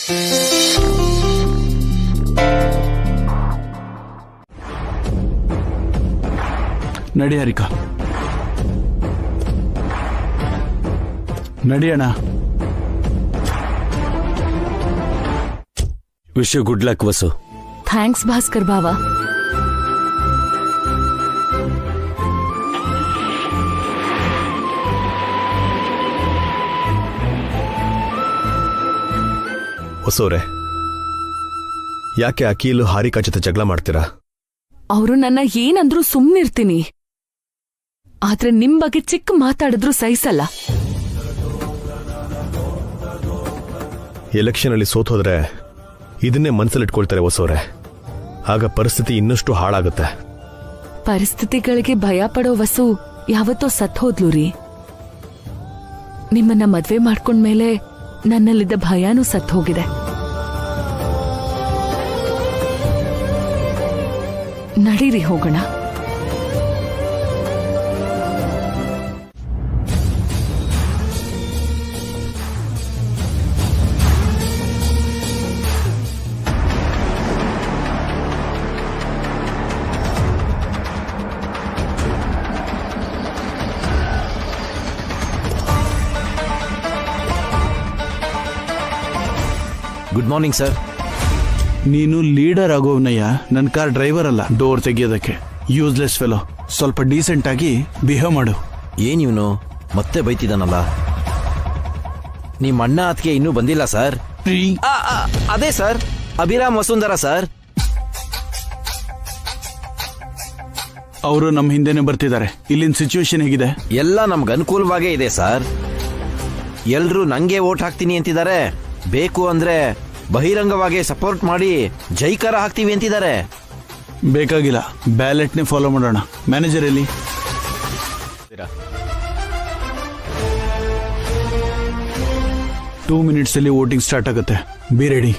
ನಡಿ ಹರಿಕಾ, ನಡಿಯಣ್ಣ. Wish you good luck Vasu. Thanks Bhaskar ಬಾವಾ. ಹೊಸೋರೆ, ಯಾಕೆ ಅಕೀಲು ಹಾರಿಕಾ ಜೊತೆ ಜಗಳ ಮಾಡ್ತೀರಾ? ಅವರು ನನ್ನ ಏನಂದ್ರೂ ಸುಮ್ನಿರ್ತೀನಿ, ಆದ್ರೆ ನಿಮ್ ಬಗ್ಗೆ ಚಿಕ್ಕ ಮಾತಾಡಿದ್ರು ಸಹಿಸಲ್ಲ. ಎಲೆಕ್ಷನ್ ಅಲ್ಲಿ ಸೋತೋದ್ರೆ ಇದನ್ನೇ ಮನಸ್ಸಲ್ಲಿಟ್ಕೊಳ್ತಾರೆ ಹೊಸೋರೆ. ಆಗ ಪರಿಸ್ಥಿತಿ ಇನ್ನಷ್ಟು ಹಾಳಾಗುತ್ತೆ. ಪರಿಸ್ಥಿತಿಗಳಿಗೆ ಭಯ ಪಡೋ ವಸು ಯಾವತ್ತೋ ಸತ್ ಹೋದ್ಲು ರೀ. ನಿಮ್ಮನ್ನ ಮದ್ವೆ ಮಾಡ್ಕೊಂಡ್ಮೇಲೆ ನನ್ನಲ್ಲಿದ್ದ ಭಯನೂ ಸತ್ ಹೋಗಿದೆ. ನಡೀರಿ ಹೋಗೋಣ. Good morning sir. ನೀನು ಲೀಡರ್ ಆಗೋವನಯ್ಯ, ನನ್ನ ಕಾರ್ ಡ್ರೈವರ್ ಅಲ್ಲ ಡೋರ್ ತೆಗಿಯೋದಕ್ಕೆ. ಯೂಸ್ಲೆಸ್ ಫೆಲೋ, ಸ್ವಲ್ಪ ಡೀಸೆಂಟ್ ಆಗಿ ಬಿಹೇವ್ ಮಾಡು. ಏನಿವನು ಮತ್ತೆ ಬೈತಿದ್ದಾನಲ್ಲ. ನಿಮ್ಮ ಅಣ್ಣ ಅದಕ್ಕೆ ಇನ್ನೂ ಬಂದಿಲ್ಲ ಸರ್. ಅದೇ ಸರ್, ಅಭಿರಾಮ್ ವಸುಂಧರಾ ಸರ್. ಅವರು ನಮ್ಮ ಹಿಂದೆನೆ ಬರ್ತಿದ್ದಾರೆ. ಇಲ್ಲಿನ ಸಿಚುವೇಶನ್ ಹೇಗಿದೆ? ಎಲ್ಲ ನಮ್ಗೆ ಅನುಕೂಲವಾಗೇ ಇದೆ ಸರ್. ಎಲ್ರೂ ನಂಗೆ ವೋಟ್ ಹಾಕ್ತೀನಿ ಅಂತಿದ್ದಾರೆ. ಬೇಕು ಅಂದ್ರೆ ಬಹಿರಂಗವಾಗಿ ಸಪೋರ್ಟ್ ಮಾಡಿ ಜೈಕಾರ ಹಾಕ್ತೀವಿ ಅಂತಿದ್ದಾರೆ. ಬೇಕಾಗಿಲ್ಲ, ಬ್ಯಾಲೆಟ್ನೇ ಫಾಲೋ ಮಾಡೋಣ. ಮ್ಯಾನೇಜರ್ ಎಲ್ಲಿ? 2 minutes ಅಲ್ಲಿ ವೋಟಿಂಗ್ ಸ್ಟಾರ್ಟ್ ಆಗುತ್ತೆ. Be ready.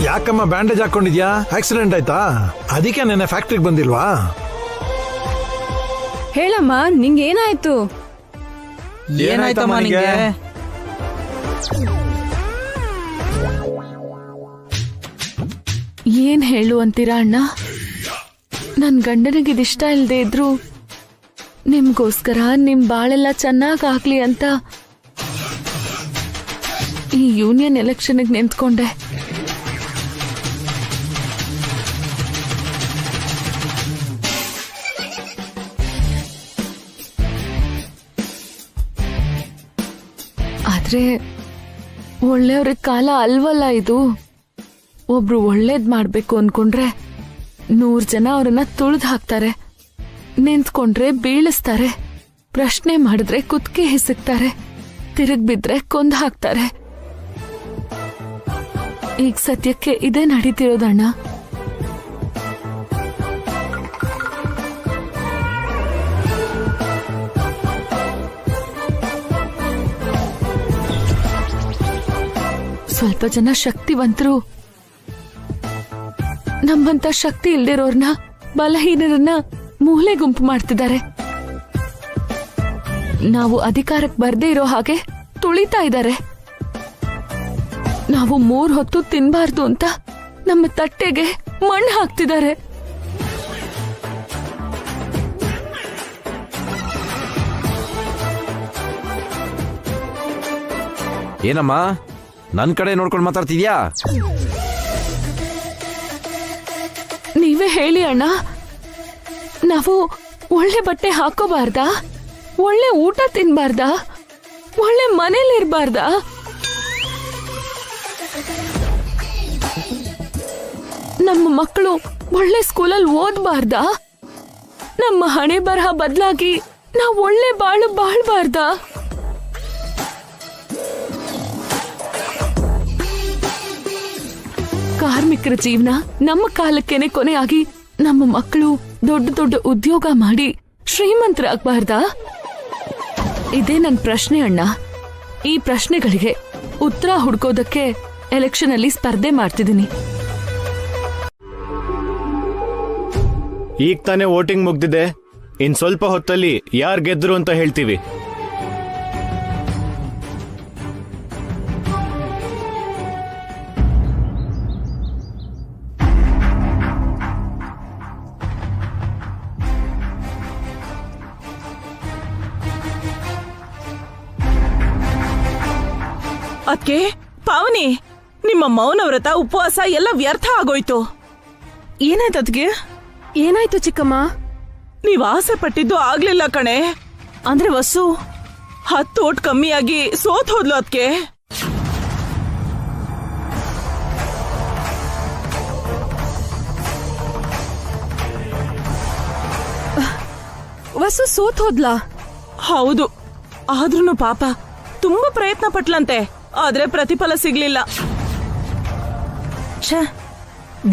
ಯಾಕಮ್ಮ ಬ್ಯಾಂಡೇಜ್ ಹಾಕೊಂಡಿದ್ಯಾ? ಆಕ್ಸಿಡೆಂಟ್ ಆಯ್ತಾ? ಅದಕ್ಕೆ ನೆನ್ನೆ ಫ್ಯಾಕ್ಟ್ರಿಗೆ ಬಂದಿಲ್ವಾ? ಹೇಳಮ್ಮ, ನಿಂಗೆ ಏನಾಯ್ತು? ಏನಾಯ್ತಮ್ಮ ನಿಂಗೆ? ಏನ್ ಹೇಳು ಅಂತೀರಾ ಅಣ್ಣ? ನನ್ ಗಂಡನಿಗೆ ಇದಿಷ್ಟ ಇಲ್ದೇ ಇದ್ರು ನಿಮ್ಗೋಸ್ಕರ ನಿಮ್ ಬಾಳೆಲ್ಲ ಚೆನ್ನಾಗಾಗ್ಲಿ ಅಂತ ಈ ಯೂನಿಯನ್ ಎಲೆಕ್ಷನ್ಗೆ ನಿಂತ್ಕೊಂಡೆ. ಆದ್ರೆ ಒಳ್ಳೆಯವ್ರ ಕಾಲ ಅಲ್ವಲ್ಲ ಇದು. ಒಬ್ರು ಒಳ್ಳೇದ್ ಮಾಡ್ಬೇಕು ಅನ್ಕೊಂಡ್ರೆ 100 ಜನ ಅವ್ರನ್ನ ತುಳಿದು ಹಾಕ್ತಾರೆ, ನಿಂತ್ಕೊಂಡ್ರೆ ಬೀಳಿಸ್ತಾರೆ, ಪ್ರಶ್ನೆ ಮಾಡಿದ್ರೆ ಕುತ್ತಿಗೆ ಹಿಸುಕ್ತಾರೆ, ತಿರುಗ್ ಬಿದ್ರೆ ಕೊಂದು ಹಾಕ್ತಾರೆ. ಈಗ ಸದ್ಯಕ್ಕೆ ಇದೇ ನಡೀತಿರೋದಣ್ಣ. ಸ್ವಲ್ಪ ಜನ ಶಕ್ತಿವಂತರು ನಮ್ಮಂತ ಶಕ್ತಿ ಇಲ್ದಿರೋರ್ನ, ಬಲಹೀನರನ್ನ ಮೂಲೆ ಗುಂಪು ಮಾಡ್ತಿದ್ದಾರೆ. ನಾವು ಅಧಿಕಾರಕ್ಕೆ ಬರ್ದೇ ಇರೋ ಹಾಗೆ ತುಳಿತಾ ಇದ್ದಾರೆ. ನಾವು 3 ಹೊತ್ತು ತಿನ್ಬಾರ್ದು ಅಂತ ನಮ್ಮ ತಟ್ಟೆಗೆ ಮಣ್ಣು ಹಾಕ್ತಿದ್ದಾರೆ. ಏನಮ್ಮ ನನ್ ಕಡೆ ನೋಡ್ಕೊಂಡು ಮಾತಾಡ್ತಿದ್ಯಾ? ನೀವೇ ಹೇಳಿ ಅಣ್ಣ, ನಾವು ಒಳ್ಳೆ ಬಟ್ಟೆ ಹಾಕೋಬಾರ್ದಾ? ಒಳ್ಳೆ ಊಟ ತಿನ್ಬಾರ್ದಾ? ಒಳ್ಳೆ ಮನೇಲಿರ್ಬಾರ್ದಾ? ನಮ್ಮ ಮಕ್ಕಳು ಒಳ್ಳೆ ಸ್ಕೂಲಲ್ಲಿ ಓದ್ಬಾರ್ದಾ? ನಮ್ಮ ಹಣೆ ಬರಹ ಬದಲಾಗಿ ನಾವು ಒಳ್ಳೆ ಬಾಳು ಬಾಳ್ಬಾರ್ದಾ? ಕಾರ್ಮಿಕರ ಜೀವನ ನಮ್ಮ ಕಾಲಕ್ಕೇನೆ ಕೊನೆಯಾಗಿ ನಮ್ಮ ಮಕ್ಕಳು ದೊಡ್ಡ ದೊಡ್ಡ ಉದ್ಯೋಗ ಮಾಡಿ ಶ್ರೀಮಂತರಾಗಬಾರ್ದಾ? ಇದೇ ನನ್ನ ಪ್ರಶ್ನೆ ಅಣ್ಣ. ಈ ಪ್ರಶ್ನೆಗಳಿಗೆ ಉತ್ತರ ಹುಡ್ಕೋದಕ್ಕೆ ಎಲೆಕ್ಷನ್ ಅಲ್ಲಿ ಸ್ಪರ್ಧೆ ಮಾಡ್ತಿದ್ದೀನಿ. ಈಗ ತಾನೇ ವೋಟಿಂಗ್ ಮುಗ್ದಿದೆ. ಇನ್ ಸ್ವಲ್ಪ ಹೊತ್ತಲ್ಲಿ ಯಾರು ಗೆದ್ರು ಅಂತ ಹೇಳ್ತೀವಿ. ಅದ್ಕೆ ಪಾವನಿ, ನಿಮ್ಮ ಮೌನ ವ್ರತ ಉಪವಾಸ ಎಲ್ಲ ವ್ಯರ್ಥ ಆಗೋಯ್ತು. ಏನಾಯ್ತು ಅದ್ಕೆ? ಏನಾಯ್ತು ಚಿಕ್ಕಮ್ಮ? ನೀವ್ ಆಸೆ ಪಟ್ಟಿದ್ದು ಆಗ್ಲಿಲ್ಲ ಕಣೆ. ಅಂದ್ರೆ ವಸ್ಸು 10 ಓಟ್ ಕಮ್ಮಿಯಾಗಿ ಸೋತ್ ಹೋದ್ಲು ಅದ್ಕೆ. ವಸು ಸೋತ್ ಹೋದ್ಲಾ? ಹೌದು, ಆದ್ರೂನು ಪಾಪ ತುಂಬಾ ಪ್ರಯತ್ನ ಪಟ್ಲಂತೆ, ಆದ್ರೆ ಪ್ರತಿಫಲ ಸಿಗ್ಲಿಲ್ಲ. ಛೇ,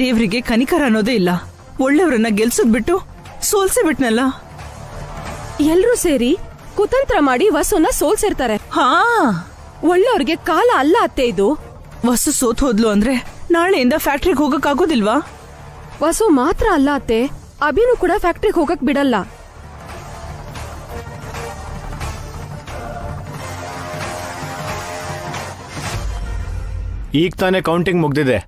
ದೇವ್ರಿಗೆ ಕನಿಕರ ಅನ್ನೋದೇ ಇಲ್ಲ. ಒಳ್ಳೆಯವ್ರನ್ನ ಗೆಲ್ಸದ್ ಬಿಟ್ಟು ಸೋಲ್ಸೇ ಬಿಟ್ನಲ್ಲ. ಎಲ್ರೂ ಸೇರಿ ಕುತಂತ್ರ ಮಾಡಿ ವಸುನ ಸೋಲ್ಸಿರ್ತಾರೆ. ಹಾ, ಒಳ್ಳೆಯವ್ರಿಗೆ ಕಾಲ ಅಲ್ಲ ಅತ್ತೆ ಇದು. ವಸು ಸೋತ್ ಹೋದ್ಲು ಅಂದ್ರೆ ನಾಳೆಯಿಂದ ಫ್ಯಾಕ್ಟ್ರಿಗೆ ಹೋಗಕ್ ಆಗೋದಿಲ್ವಾ? ವಸು ಮಾತ್ರ ಅಲ್ಲ ಅತ್ತೆ, ಅಭಿನೂ ಕೂಡ ಫ್ಯಾಕ್ಟ್ರಿಗೆ ಹೋಗಕ್ ಬಿಡಲ್ಲ. ಈಗ ತಾನೇ ಕೌಂಟಿಂಗ್ ಮುಗ್ದಿದೆ.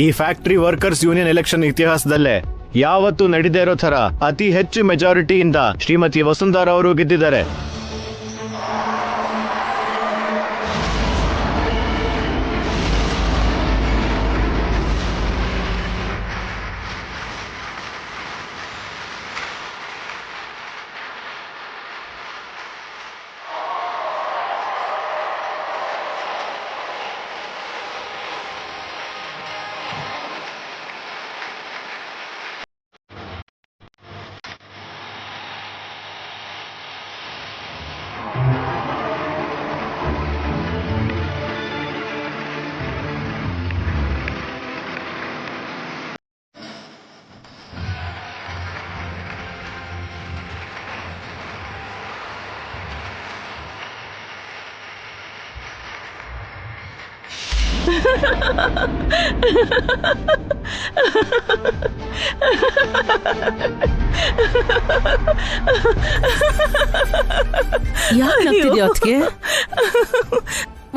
ಈ ಫ್ಯಾಕ್ಟರಿ ವರ್ಕರ್ಸ್ ಯೂನಿಯನ್ ಎಲೆಕ್ಷನ್ ಇತಿಹಾಸದಲ್ಲೇ ಯಾವತ್ತೂ ನಡೆದೇ ಇರೋ ತರ ಅತಿ ಹೆಚ್ಚು ಮೆಜಾರಿಟಿಯಿಂದ ಶ್ರೀಮತಿ ವಸುಂಧರಾ ಅವರು ಗೆದ್ದಿದ್ದಾರೆ.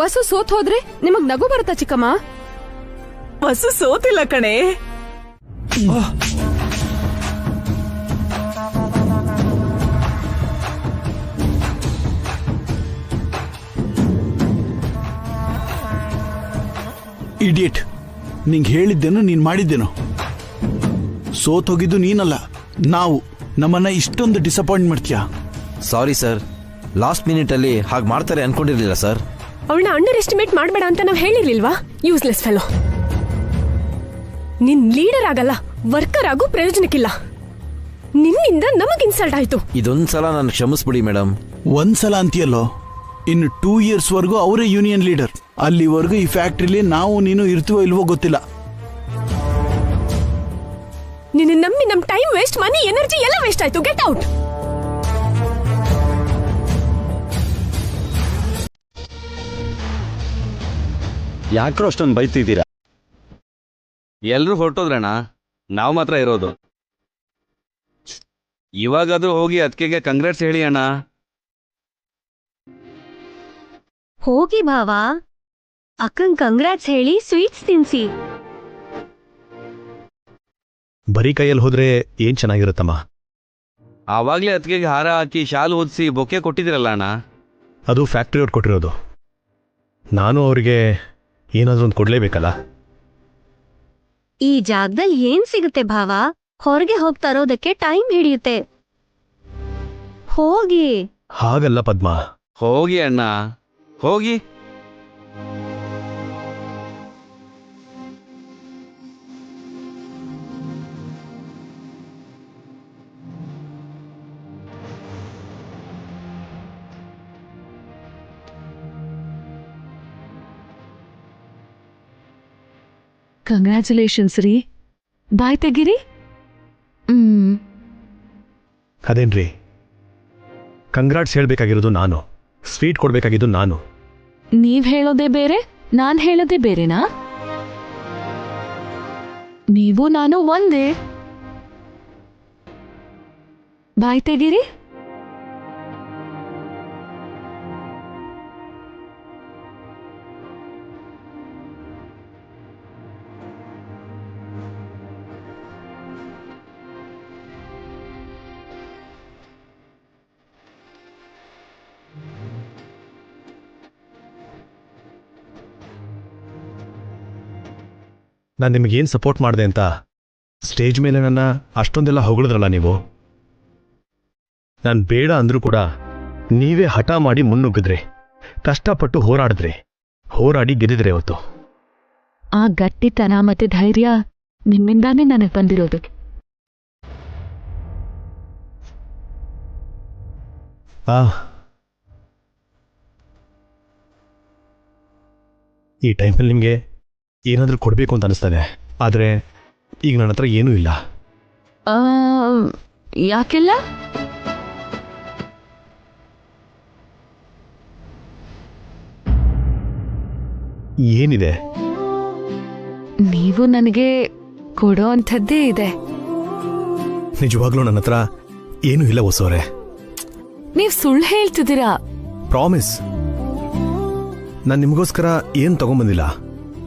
ವಸು ಸೋತ್ ಹೋದ್ರೆ ನಿಮಗ್ ನಗು ಬರುತ್ತಾ ಚಿಕ್ಕಮ್ಮ? ವಸು ಸೋತಿಲ್ಲ ಕಣೆ. ಇಡಿಯಟ್, ನಿಂಗೆ ಹೇಳಿದ್ದೇನು ನೀನ್ ಮಾಡಿದ್ದೇನು? ಸೋತ್ ಹೋಗಿದ್ದು ನೀನಲ್ಲ, ನಾವು. ನಮ್ಮನ್ನ ಇಷ್ಟೊಂದು ಡಿಸಪಾಯಿಂಟ್ ಮಾಡ್ತೀಯಾ? ಸಾರಿ ಸರ್, ಲಾಸ್ಟ್ ಮಿನಿಟ್ ಅಲ್ಲಿ ಹಾಗೆ ಮಾಡ್ತಾರೆ ಅನ್ಕೊಂಡಿರ್ಲಿಲ್ಲ ಸರ್. ಅವಳನ್ನ ಅಂಡರ್ ಎಸ್ಟಿಮೇಟ್ ಮಾಡ್ಬೇಡ ಅಂತ ನಾವ್ ಹೇಳಿರ್ಲಿಲ್ವಾ? Useless fellow. ನಿನ್ ಲೀಡರ್ ಆಗಲ್ಲ, ವರ್ಕರ್ ಆಗೋ ಪ್ರಯೋಜನಕ್ಕಿಲ್ಲ. ನಿನ್ನಿಂದ ನಮಗ್ ಇನ್ಸಲ್ಟ್ ಆಯ್ತು. ಇದೊಂದ್ಸಲ ನಾನು ಕ್ಷಮಿಸ್ಬಿಡಿ ಮೇಡಮ್. ಒಂದ್ಸಲ ಅಂತೀಯಲ್ಲೋ, ಇನ್ನು 2 years ವರೆಗೂ ಅವರೇ ಯೂನಿಯನ್ ಲೀಡರ್. ಅಲ್ಲಿವರೆಗೂ ಈ ಫ್ಯಾಕ್ಟ್ರಿಲಿ ನಾವು ನೀನು ಇರ್ತೀವೋ ಇಲ್ವೋ ಗೊತ್ತಿಲ್ಲ. ನಿನ್ನ ನಂಬಿ ನಮ್ ಟೈಮ್ ವೇಸ್ಟ್, ಮನಿ, ಎನರ್ಜಿ ಎಲ್ಲ ವೇಸ್ಟ್ ಆಯ್ತು. Get out. ಯಾಕ್ರೋ ಅಷ್ಟೊಂದು ಬೈತಿದ್ದೀರಾ? ಎಲ್ರೂ ಹೊರಟೋದ್ರಣ್ಣ, ನಾವು ಮಾತ್ರ ಇರೋದು. ಇವಾಗಾದ್ರೂ ಹೋಗಿ ಅದಕ್ಕೆ ಕಂಗ್ರಾಟ್ಸ್ ಹೇಳಿ ಅಣ್ಣ. ಹೋಗಿ ಭಾವಾ, ಅಕ್ಕಂಗ್ ಕಂಗ್ರಾಟ್ಸ್ ಹೇಳಿ ಸ್ವೀಟ್ಸ್ ತಿನ್ಸಿ. ಬರೀ ಕೈಯಲ್ಲಿ ಹೋದ್ರೆ ಏನ್ ಚೆನ್ನಾಗಿರುತ್ತಮ್ಮ. ಆವಾಗ್ಲೇ ಅದಕ್ಕೆ ಹಾರ ಹಾಕಿ ಶಾಲು ಹೊದಿಸಿ ಬೊಕ್ಕೆ ಕೊಟ್ಟಿದ್ದೀರಲ್ಲ ಅಣ್ಣ. ಅದು ಫ್ಯಾಕ್ಟ್ರಿ ಅವ್ರು ಕೊಟ್ಟಿರೋದು. ನಾನು ಅವರಿಗೆ ಏನಾದ್ರೂ ಒಂದು ಕೊಡ್ಲೇಬೇಕಲ್ಲ. ಈ ಜಾಗದಲ್ಲಿ ಏನ್ ಸಿಗುತ್ತೆ ಭಾವಾ? ಹೊರಗೆ ಹೋಗಿ ತರೋದಕ್ಕೆ ಟೈಮ್ ಹಿಡಿಯುತ್ತೆ. ಹೋಗಿ. ಹಾಗಲ್ಲ ಪದ್ಮ. ಹೋಗಿ ಅಣ್ಣ, ಹೋಗಿ. ಕಂಗ್ರ್ಯಾಚುಲೇಷನ್ಸ್ ರೀ. ಬಾಯ್ ತೆಗಿರಿ. ಅದೇನ್ರಿ, ಕಂಗ್ರಾಟ್ಸ್ ಹೇಳ್ಬೇಕಾಗಿರೋದು ನಾನು, ಸ್ವೀಟ್ ಕೊಡ್ಬೇಕಾಗಿದ್ದು ನಾನು. ನೀವ್ ಹೇಳೋದೇ ಬೇರೆ, ನಾನ್ ಹೇಳೋದೇ ಬೇರೆನಾ? ನೀವು ನಾನು ಒಂದೇ. ಬಾಯ್ ತೆಗೀರಿ. ನಾನು ನಿಮಗೇನು ಸಪೋರ್ಟ್ ಮಾಡಿದೆ ಅಂತ ಸ್ಟೇಜ್ ಮೇಲೆ ನನ್ನ ಅಷ್ಟೊಂದೆಲ್ಲ ಹೊಗಳಿದ್ರಲ್ಲ ನೀವು. ನಾನು ಬೇಡ ಅಂದ್ರೂ ಕೂಡ ನೀವೇ ಹಠ ಮಾಡಿ ಮುನ್ನುಗ್ಗಿದ್ರಿ, ಕಷ್ಟಪಟ್ಟು ಹೋರಾಡಿ ಗೆದ್ದಿದ್ರೆ ಇವತ್ತು. ಆ ಗಟ್ಟಿತನ ಮತ್ತೆ ಧೈರ್ಯ ನಿಮ್ಮಿಂದಾನೇ ನನಗೆ ಬಂದಿರೋದು. ಈ ಟೈಮಲ್ಲಿ ನಿಮಗೆ ಏನಾದರೂ ಕೊಡಬೇಕು ಅಂತ ಅನಿಸ್ತದೆ, ಆದರೆ ಈಗ ನನ್ನ ಹತ್ರ ಏನೂ ಇಲ್ಲ. ಯಾಕೆಲ್ಲ? ಏನಿದೆ? ನೀವು ನನಗೆ ಕೊಡೋ ಅಂಥದ್ದೇ ಇದೆ. ನಿಜವಾಗ್ಲೂ ನನ್ನ ಹತ್ರ ಏನೂ ಇಲ್ಲ ಹೊಸೋರೆ. ನೀವ್ ಸುಳ್ಳು ಹೇಳ್ತಿದ್ದೀರಾ. ಪ್ರಾಮಿಸ್, ನಾನು ನಿಮಗೋಸ್ಕರ ಏನು ತಗೊಂಬಂದಿಲ್ಲ.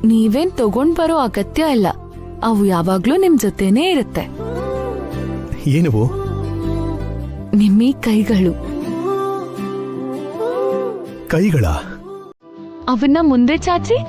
ನೀವೇನ್ ತಗೊಂಡ್ ಬರೋ ಅಗತ್ಯ ಇಲ್ಲ, ಅವು ಯಾವಾಗ್ಲೂ ನಿಮ್ ಜೊತೆನೇ ಇರುತ್ತೆ. ಏನವು? ನಿಮ್ಮೀ ಕೈಗಳು. ಕೈಗಳ? ಅವನ್ನ ಮುಂದೆ ಚಾಚಿ.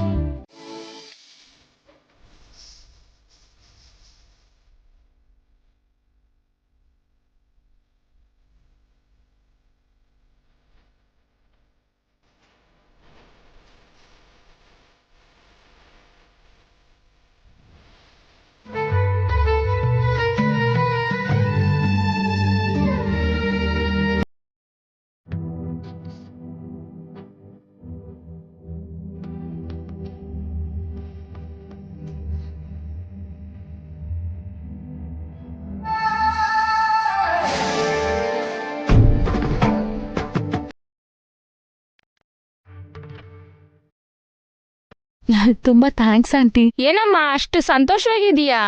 ತುಂಬಾ ಥ್ಯಾಂಕ್ಸ್ ಆಂಟಿ. ಏನಮ್ಮ ಅಷ್ಟು ಸಂತೋಷವಾಗಿದೀಯಾ?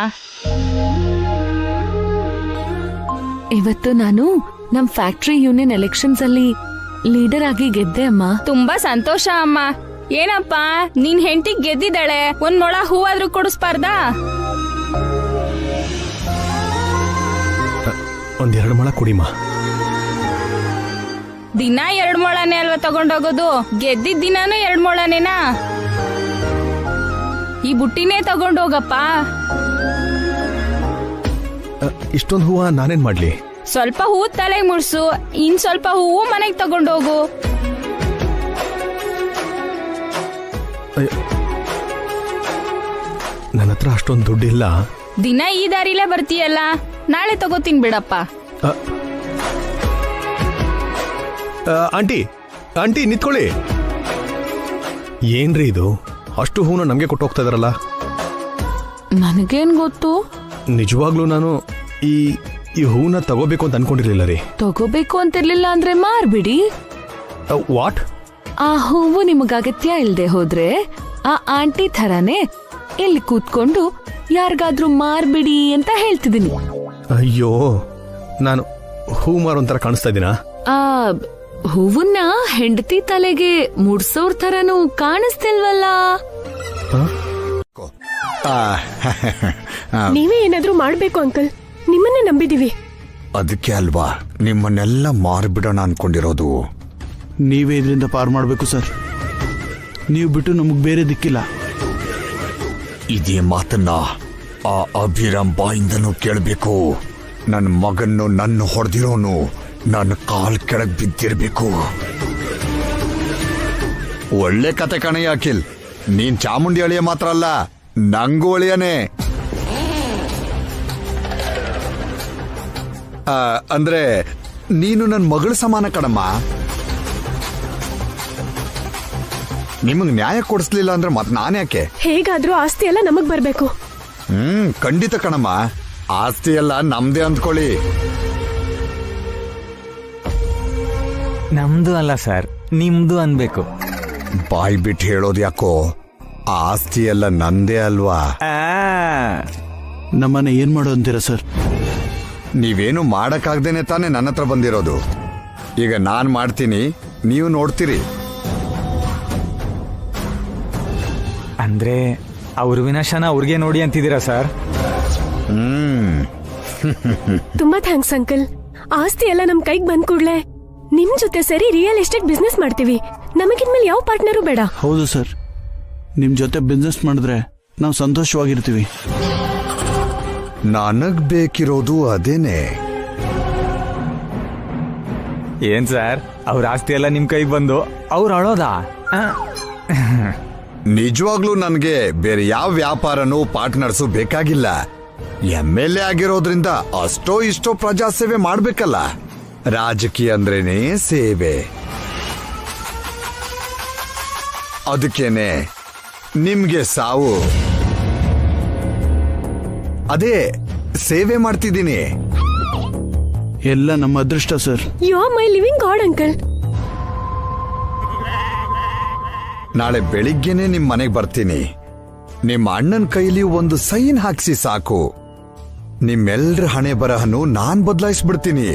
ಇವತ್ತು ನಾನು ನಮ್ ಫ್ಯಾಕ್ಟರಿ ಯೂನಿಯನ್ ಎಲೆಕ್ಷನ್ಸ್ ಅಲ್ಲಿ ಲೀಡರ್ ಆಗಿ ಗೆದ್ದೆ ಅಮ್ಮ. ತುಂಬಾ ಸಂತೋಷ ಅಮ್ಮ. ಏನಪ್ಪ ನಿನ್ ಹೆಂಡತಿ ಗೆದ್ದಿದ್ದಾಳೆ, ಒಂದ್ ಮೊಳ ಹೂವಾದ್ರೂ ಕೊಡಿಸ್ಬಾರ್ದಾ? ಒಂದೆರಡು ಮೊಳ ಕೊಡಿಮಾ. ದಿನ 2 ಮೊಳನೇ ಅಲ್ವಾ ತಗೊಂಡೋಗೋದು? ಗೆದ್ದಿದ್ ದಿನಾನು 2 ಮೊಳನೇನಾ? ಈ ಬುಟ್ಟಿನೇ ತಗೊಂಡೋಗಪ್ಪ. ಇಷ್ಟೊಂದು ಹೂವ ನಾನೇನ್ ಮಾಡ್ಲಿ? ಸ್ವಲ್ಪ ಹೂ ತಲೆಗೆ ಮುಡ್ಸು, ಇನ್ ಸ್ವಲ್ಪ ಹೂವು ಮನೆಗೆ ತಗೊಂಡೋಗು. ನನ್ನ ಹತ್ರ ಅಷ್ಟೊಂದು ದುಡ್ಡಿಲ್ಲ. ದಿನ ಈ ದಾರಿಲೇ ಬರ್ತೀಯಲ್ಲ, ನಾಳೆ ತಗೋತೀನಿ ಬಿಡಪ್ಪ. ಆಂಟಿ ಆಂಟಿ ನಿಂತ್ಕೊಳ್ಳಿ. ಏನ್ರಿ ಇದು, ಅಷ್ಟು ಹೂನ ನಮ್ಗೆ ಕೊಟ್ಟು ಹೋಗ್ತಾ ಇದಾರಲ್ಲ? ನನಗೇನ್ ಗೊತ್ತು? ನಿಜವಾಗ್ಲೂ ನಾನು ಈ ಹೂನ ತಗೋಬೇಕು ಅಂತ ಅನ್ಕೊಂಡಿರ್ಲಿಲ್ಲ ರೀ. ತಗೋಬೇಕು ಅಂತಿರ್ಲಿಲ್ಲ ಅಂದ್ರೆ ಮಾರ್ಬಿಡಿ. ವಾಟ್? ಆ ಹೂವು ನಿಮಗ ಅಗತ್ಯ ಇಲ್ದೆ ಹೋದ್ರೆ ಆ ಆಂಟಿ ಥರಾನೇ ಇಲ್ಲಿ ಕೂತ್ಕೊಂಡು ಯಾರಿಗಾದ್ರೂ ಮಾರ್ಬಿಡಿ ಅಂತ ಹೇಳ್ತಿದ್ದೀನಿ. ಅಯ್ಯೋ, ನಾನು ಹೂ ಮಾರೋಂತರ ಕಾಣಿಸ್ತಾ ಇದ್ದೀನಾ? ಆ ಹೂವನ್ನ ಹೆಂಡತಿ ತಲೆಗೆ ಮುಡ್ಸೋರ್ ಥರನೂ ಕಾಣಿಸ್ತಿಲ್ವಲ್ಲ? ನೀವೇ ಏನಾದ್ರೂ ಮಾಡ್ಬೇಕು ಅಂಕಲ್, ನಿಮ್ಮನ್ನೇ ನಂಬಿದೀವಿ. ಅದಕ್ಕೆ ಅಲ್ವಾ ನಿಮ್ಮನ್ನೆಲ್ಲ ಮಾರ್ಬಿಡೋಣ ಅನ್ಕೊಂಡಿರೋದು. ನೀವೇ ಇದರಿಂದ ಪಾರು ಮಾಡಬೇಕು ಸರ್. ನೀವು ಬಿಟ್ಟು ನಮಗ್ ಬೇರೆ ದಿಕ್ಕಿಲ್ಲ. ಇದೇ ಮಾತನ್ನ ಆ ಅಭಿರಾಮ್ ಬಾಯಿಂದನೂ ಕೇಳಬೇಕು. ನನ್ನ ಮಗನ್ನು ನನ್ನ ಹೊಡೆದಿರೋನು ನನ್ನ ಕಾಲ್ ಕೆಳಗ್ ಬಿದ್ದಿರ್ಬೇಕು. ಒಳ್ಳೆ ಕತೆ ಕಣಯ್ಯ ಅಖಿಲ್. ನೀನ್ ಚಾಮುಂಡಿ ಅಳಿಯ ಮಾತ್ರ ಅಲ್ಲ, ನಂಗೂ ಅಳಿಯನೇ. ಅಂದ್ರೆ ನೀನು ನನ್ನ ಮಗಳ ಸಮಾನ ಕಣಮ್ಮ. ನಿಮಗ್ ನ್ಯಾಯ ಕೊಡಿಸ್ಲಿಲ್ಲ ಅಂದ್ರೆ ಮತ್ ನಾನ್ಯಾಕೆ? ಹೇಗಾದ್ರೂ ಆಸ್ತಿ ಎಲ್ಲ ನಮಗ್ ಬರ್ಬೇಕು. ಖಂಡಿತ ಕಣಮ್ಮ. ಆಸ್ತಿ ಎಲ್ಲ ನಮ್ದೇ ಅಂದ್ಕೊಳ್ಳಿ. ನಮ್ದು ಅಲ್ಲ ಸರ್, ನಿಮ್ದು ಅನ್ಬೇಕು. ಬಾಯ್ ಬಿಟ್ಟು ಹೇಳೋದು ಯಾಕೋ, ಆಸ್ತಿ ಎಲ್ಲ ನಂದೇ ಅಲ್ವಾ. ನಮ್ಮನ್ನ ಏನ್ ಮಾಡೋ ಅಂತೀರಾ ಸರ್? ನೀವೇನು ಮಾಡಕ್ಕಾಗ್ದೇನೆ ತಾನೇ ನನ್ನ ಹತ್ರ ಬಂದಿರೋದು. ಈಗ ನಾನ್ ಮಾಡ್ತೀನಿ, ನೀವು ನೋಡ್ತೀರಿ. ಅಂದ್ರೆ ಅವ್ರ ವಿನಾಶನ ಅವ್ರಿಗೆ ನೋಡಿ ಅಂತಿದ್ದೀರಾ ಸರ್? ತುಂಬಾ ಥ್ಯಾಂಕ್ಸ್ ಅಂಕಲ್. ಆಸ್ತಿ ಎಲ್ಲ ನಮ್ ಕೈಗೆ ಬಂದ್ ಕೂಡ್ಲೆ ನಿಮ್ ಜೊತೆ ಸೇರಿ ರಿಯಲ್ ಎಸ್ಟೇಟ್ ಬಿಸ್ನೆಸ್ ಮಾಡ್ತೀವಿ. ನಮಗಿನ್ಮೇಲೆ ಯಾವ ಪಾರ್ಟ್ನರು ಬೇಡ. ಹೌದು ಸರ್, ನಿಮ್ ಜೊತೆ ಬಿಸ್ನೆಸ್ ಮಾಡಿದ್ರೆ ನಾವು ಸಂತೋಷವಾಗಿರ್ತೀವಿ. ನನಗ್ ಬೇಕಿರೋದು ಅದೇನೆ. ಏನ್ ಸರ್, ಅವ್ರ ಆಸ್ತಿ ಎಲ್ಲ ನಿಮ್ ಕೈಗೆ ಬಂದು ಅವ್ರು ಅಳೋದಾ? ನಿಜವಾಗ್ಲೂ ನನ್ಗೆ ಬೇರೆ ಯಾವ ವ್ಯಾಪಾರನೂ ಪಾರ್ಟ್ನರ್ಸು ಬೇಕಾಗಿಲ್ಲ. MLA ಆಗಿರೋದ್ರಿಂದ ಅಷ್ಟೋ ಇಷ್ಟೋ ಪ್ರಜಾ ಸೇವೆ ಮಾಡ್ಬೇಕಲ್ಲ. ರಾಜಕೀಯ ಅಂದ್ರೇನೆ ಸೇವೆ. ಅದಕ್ಕೇನೆ ನಿಮ್ಗೆ ಸಾವು. ಅದೇ ಸೇವೆ ಮಾಡ್ತಿದ್ದೀನಿ. ಎಲ್ಲ ನಮ್ಮ ಅದೃಷ್ಟ sir. You are my living god uncle. ನಾಳೆ ಬೆಳಿಗ್ಗೆನೆ ನಿಮ್ ಮನೆಗೆ ಬರ್ತೀನಿ. ನಿಮ್ಮ ಅಣ್ಣನ ಕೈಲಿ ಒಂದು ಸೈನ್ ಹಾಕ್ಸಿ ಸಾಕು. ನಿಮ್ಮೆಲ್ರ ಹಣೆ ಬರಹನು ನಾನ್ ಬದಲಾಯಿಸ್ಬಿಡ್ತೀನಿ.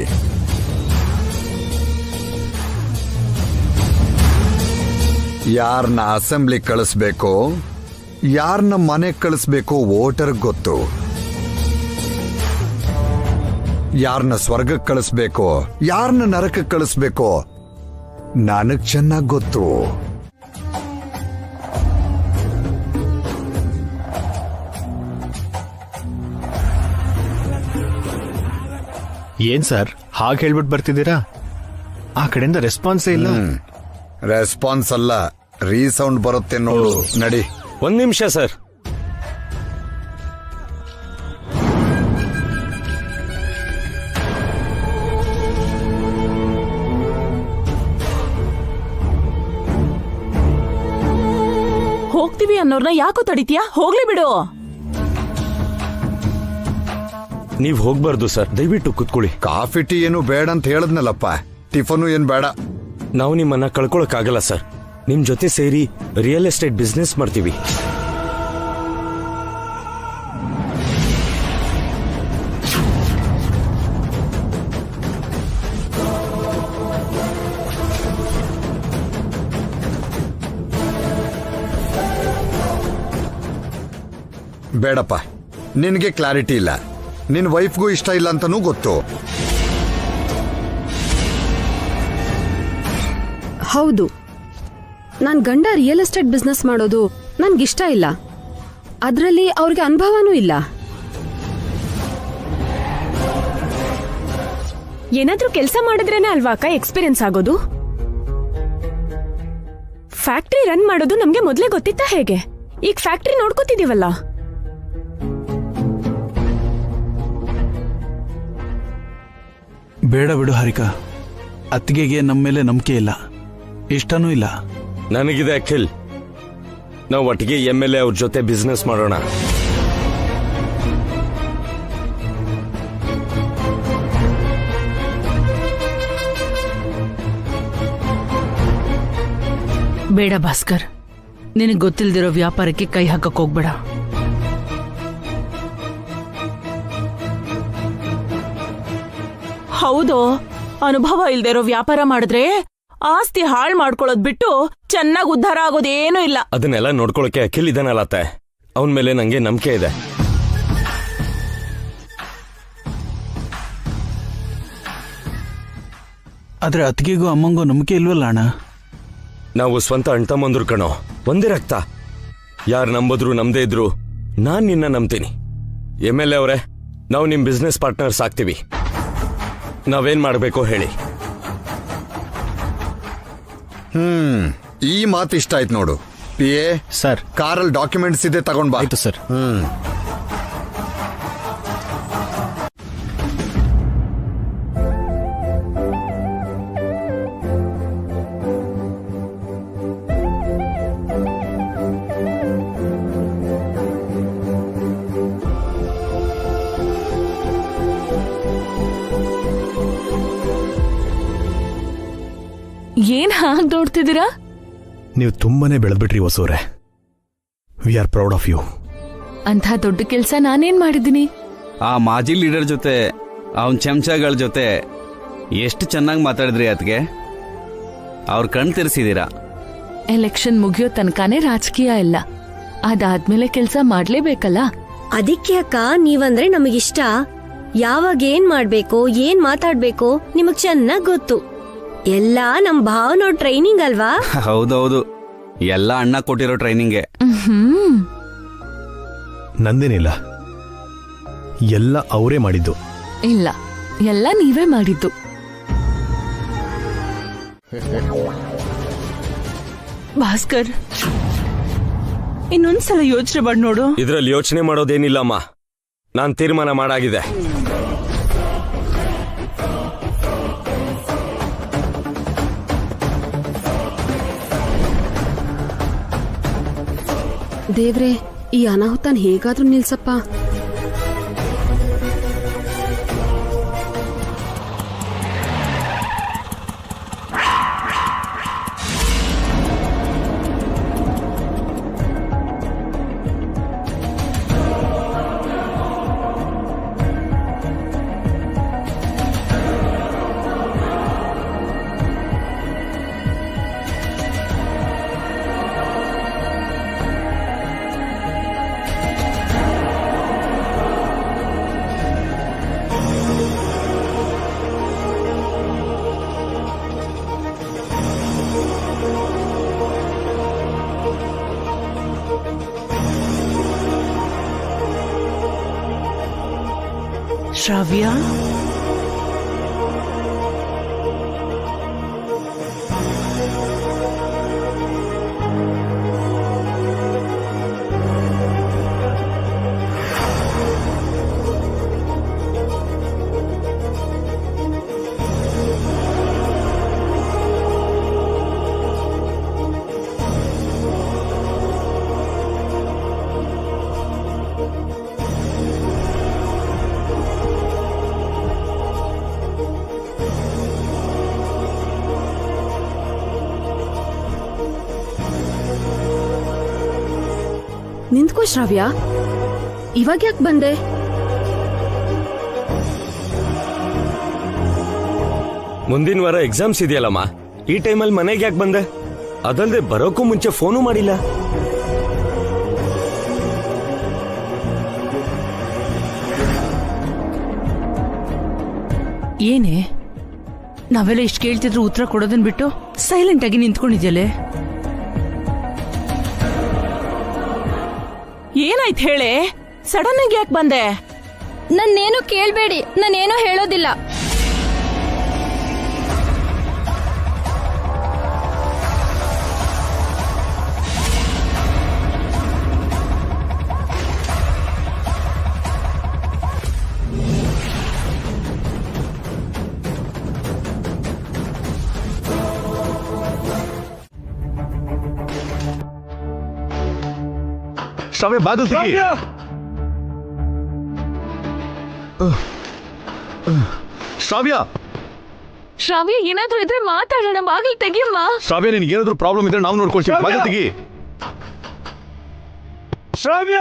ಯಾರನ್ನ ಅಸೆಂಬ್ಲಿ ಕಳಿಸ್ಬೇಕೋ, ಯಾರನ್ನ ಮನೆಗೆ ಕಳಿಸ್ಬೇಕೋ ವೋಟರ್ ಗೊತ್ತು. ಯಾರನ್ನ ಸ್ವರ್ಗಕ್ಕೆ ಕಳಿಸ್ಬೇಕೋ, ಯಾರನ್ನ ನರಕಕ್ಕೆ ಕಳಿಸ್ಬೇಕೋ ನನಗ್ ಚೆನ್ನಾಗ್ ಗೊತ್ತು. ಏನ್ ಸರ್ ಹಾಗೆ ಹೇಳ್ಬಿಟ್ಟು ಬರ್ತಿದ್ದೀರಾ? ಆ ಕಡೆಯಿಂದ ರೆಸ್ಪಾನ್ಸೇ ಇಲ್ಲ. ರೆಸ್ಪಾನ್ಸ್ ಅಲ್ಲ, ರೀಸೌಂಡ್ ಬರುತ್ತೆ ನೋಡು. ನಡಿ. 1 ನಿಮಿಷ ಸರ್. ಹೋಗ್ತೀವಿ ಅನ್ನೋರ್ನ ಯಾಕೋ ತಡಿತೀಯಾ? ಹೋಗ್ಲಿ ಬಿಡು. ನೀವ್ ಹೋಗ್ಬಾರ್ದು ಸರ್, ದಯವಿಟ್ಟು ಕುತ್ಕೊಳ್ಳಿ. ಕಾಫಿ ಟೀ ಏನು ಬೇಡ ಅಂತ ಹೇಳದ್ನಲ್ಲಪ್ಪ, ಟಿಫನು ಏನ್ ಬೇಡ. ನಾವು ನಿಮ್ಮನ್ನ ಕಳ್ಕೊಳಕ್ಕಾಗಲ್ಲ ಸರ್. ನಿಮ್ ಜೊತೆ ಸೇರಿ ರಿಯಲ್ ಎಸ್ಟೇಟ್ ಬಿಸ್ನೆಸ್ ಮಾಡ್ತೀವಿ. ಬೇಡಪ್ಪ, ನಿನ್ಗೆ ಕ್ಲಾರಿಟಿ ಇಲ್ಲ. ನಿನ್ ವೈಫ್ಗೂ ಇಷ್ಟ ಇಲ್ಲ ಅಂತನೂ ಗೊತ್ತು. ಹೌದು, ನನ್ ಗಂಡ ರಿಯಲ್ ಎಸ್ಟೇಟ್ ಬಿಸ್ನೆಸ್ ಮಾಡೋದು ನನ್ಗಿಷ್ಟ ಇಲ್ಲ. ಅದ್ರಲ್ಲಿ ಅವ್ರಿಗೆ ಅನುಭವನೂ ಇಲ್ಲ. ಏನಾದ್ರೂ ಕೆಲಸ ಮಾಡಿದ್ರೇನೆ ಅಲ್ವಾ ಅಕ್ಕ ಎಕ್ಸ್ಪೀರಿಯನ್ಸ್ ಆಗೋದು? ಫ್ಯಾಕ್ಟ್ರಿ ರನ್ ಮಾಡೋದು ನಮ್ಗೆ ಮೊದ್ಲೇ ಗೊತ್ತಿತ್ತಾ ಹೇಗೆ? ಈಗ ಫ್ಯಾಕ್ಟ್ರಿ ನೋಡ್ಕೋತಿದೀವಲ್ಲ. ಬೇಡ ಬಿಡು ಹಾರಿಕಾ, ಅತ್ತಿಗೆಗೆ ನಮ್ಮ ಮೇಲೆ ನಂಬಿಕೆ ಇಲ್ಲ, ಇಷ್ಟನೂ ಇಲ್ಲ. ನನಗಿದೆ ಅಖಿಲ್. ನಾವು ಒಟ್ಟಿಗೆ MLA ಅವ್ರ ಜೊತೆ ಬಿಸ್ನೆಸ್ ಮಾಡೋಣ. ಬೇಡ ಭಾಸ್ಕರ್, ನಿನಗೆ ಗೊತ್ತಿಲ್ದಿರೋ ವ್ಯಾಪಾರಕ್ಕೆ ಕೈ ಹಾಕಕ್ ಹೋಗ್ಬೇಡ. ಹೌದು, ಅನುಭವ ಇಲ್ದೇ ಇರೋ ವ್ಯಾಪಾರ ಮಾಡಿದ್ರೆ ಆಸ್ತಿ ಹಾಳು ಮಾಡ್ಕೊಳ್ಳೋದ್ ಬಿಟ್ಟು ಚೆನ್ನಾಗಿ ಉದ್ಧಾರ ಆಗೋದೇನೂ ಇಲ್ಲ. ಅದನ್ನೆಲ್ಲ ನೋಡ್ಕೊಳಕ್ಕೆ ಅಖಿಲ್ ಇದನ್ನಲ್ಲತ್ತೆ. ಅವನ ಮೇಲೆ ನಂಗೆ ನಂಬಿಕೆ ಇದೆ. ಆದ್ರೆ ಅತ್ತಿಗೆಗೂ ಅಮ್ಮಂಗೂ ನಂಬಿಕೆ ಇಲ್ವಲ್ಲ ಅಣ್ಣ? ನಾವು ಸ್ವಂತ ಅಣ್ತಮ್ಮಂದ್ರು ಕಣೋ, ಒಂದೇ ರಕ್ತ. ಯಾರು ನಂಬುದ್ರು ನಮ್ದೇ ಇದ್ರು ನಾನ್ ನಿನ್ನ ನಂಬ್ತೀನಿ. MLA ಅವರೇ, ನಾವು ನಿಮ್ ಬಿಸ್ನೆಸ್ ಪಾರ್ಟ್ನರ್ಸ್ ಆಗ್ತೀವಿ. ನಾವೇನ್ ಮಾಡ್ಬೇಕೋ ಹೇಳಿ. ಈ ಮಾತು ಇಷ್ಟ ಆಯ್ತು ನೋಡು. PA ಸರ್, ಕಾರಲ್ಲಿ ಡಾಕ್ಯುಮೆಂಟ್ಸ್ ಇದೆ, ತಗೊಂಡ್ ಬಾ. ಆಯ್ತು ಸರ್. ಏನ್ ಹಾಗೆ ನೋಡ್ತಿದ್ದೀರಾ? ನೀವು ತುಂಬಾನೇ ಬೆಳೆದ್ಬಿಟ್ರಿ ಹೊಸೂರೆ. We are proud of you. ಅಂಥ ದೊಡ್ಡ ಕೆಲ್ಸ ನಾನೇನ್ ಮಾಡಿದ್ದೀನಿ? ಆ ಮಾಜಿ ಲೀಡರ್ ಜೊತೆ ಅವನ್ ಚಮಚಗಳ ಜೊತೆ ಎಷ್ಟು ಚೆನ್ನಾಗಿ ಮಾತಾಡಿದ್ರಿ ಅತ್ಗೆ. ಅವ್ರ ಕಣ್ ತೆರೆಸಿದೀರಾ. ಎಲೆಕ್ಷನ್ ಮುಗಿಯೋ ತನಕನೇ ರಾಜಕೀಯ ಇಲ್ಲ, ಅದಾದ್ಮೇಲೆ ಕೆಲ್ಸ ಮಾಡ್ಲೇಬೇಕಲ್ಲ. ಅದಕ್ಕೆ ಅಕ್ಕ, ನೀವಂದ್ರೆ ನಮಗಿಷ್ಟ. ಯಾವಾಗ ಏನ್ ಮಾಡ್ಬೇಕು, ಏನ್ ಮಾತಾಡ್ಬೇಕು ನಿಮಗ್ ಚೆನ್ನಾಗ್ ಗೊತ್ತು. ಎಲ್ಲ ನಮ್ ಭಾವನೋ ಟ್ರೈನಿಂಗ್ ಅಲ್ವಾ? ಹೌದೌದು, ಎಲ್ಲ ಅಣ್ಣ ಕೊಟ್ಟಿರೋ ಟ್ರೈನಿಂಗ್ಗೆ. ನಂದೇನಿಲ್ಲ, ಎಲ್ಲ ಅವರೇ ಮಾಡಿದ್ದು. ಇಲ್ಲ, ಎಲ್ಲ ನೀವೇ ಮಾಡಿದ್ದು. ಭಾಸ್ಕರ್, ಇನ್ನೊಂದ್ಸಲ ಯೋಚನೆ ಮಾಡಿ ನೋಡು. ಇದ್ರಲ್ಲಿ ಯೋಚನೆ ಮಾಡೋದೇನಿಲ್ಲಮ್ಮ, ನಾನ್ ತೀರ್ಮಾನ ಮಾಡಾಗಿದೆ. ದೇವ್ರೆ, ಈ ಅನಾಹುತನ್ ಹೇಗಾದ್ರೂ ನಿಲ್ಸಪ್ಪ. ಶ್ರಾವ್ಯ, ನಿಂತ್ಕೋ ಶ್ರಾವ್ಯ, ಇವಾಗ ಯಾಕೆ ಬಂದೆ? ಮುಂದಿನ ವಾರ ಎಕ್ಸಾಮ್ಸ್ ಇದೆಯಲ್ಲಮ್ಮ, ಈ ಟೈಮಲ್ಲಿ ಮನೆಗೆ ಯಾಕೆ ಬಂದೆ? ಅದಲ್ದೆ ಬರೋಕ್ಕೂ ಮುಂಚೆ ಫೋನು ಮಾಡಿಲ್ಲ. ಏನೇ, ನಾವೆಲ್ಲ ಇಷ್ಟು ಕೇಳ್ತಿದ್ರು ಉತ್ತರ ಕೊಡೋದನ್ ಬಿಟ್ಟು ಸೈಲೆಂಟ್ ಆಗಿ ನಿಂತ್ಕೊಂಡಿದ್ಯಲ್ಲೇ? ಏನಾಯ್ತು ಹೇಳೆ? ಸಡನ್ ಆಗಿ ಯಾಕೆ ಬಂದೆ? ನನ್ನೇನು ಕೇಳ್ಬೇಡಿ, ನಾನೇನು ಹೇಳೋದಿಲ್ಲ. ಶ್ರಾವ್ಯ, ಬಾಗಿಲು ತೆಗಿ. ಶ್ರಾವ್ಯ, ಶ್ರಾವ್ಯ, ಏನಾದ್ರೂ ಇದ್ರೆ ಮಾತಾಡೋಣ. ಬಾಗಿಲು ತೆಗಿಯಮ್ಮ. ಶ್ರಾವ್ಯ, ನಿನ್ಗೆ ಏನಾದ್ರೂ ಪ್ರಾಬ್ಲಮ್ ಇದ್ರೆ ನಾವು ನೋಡ್ಕೊಳ್ತೀವಿ. ಬಾಗಿಲು ತೆಗಿ. ಶ್ರಾವ್ಯ,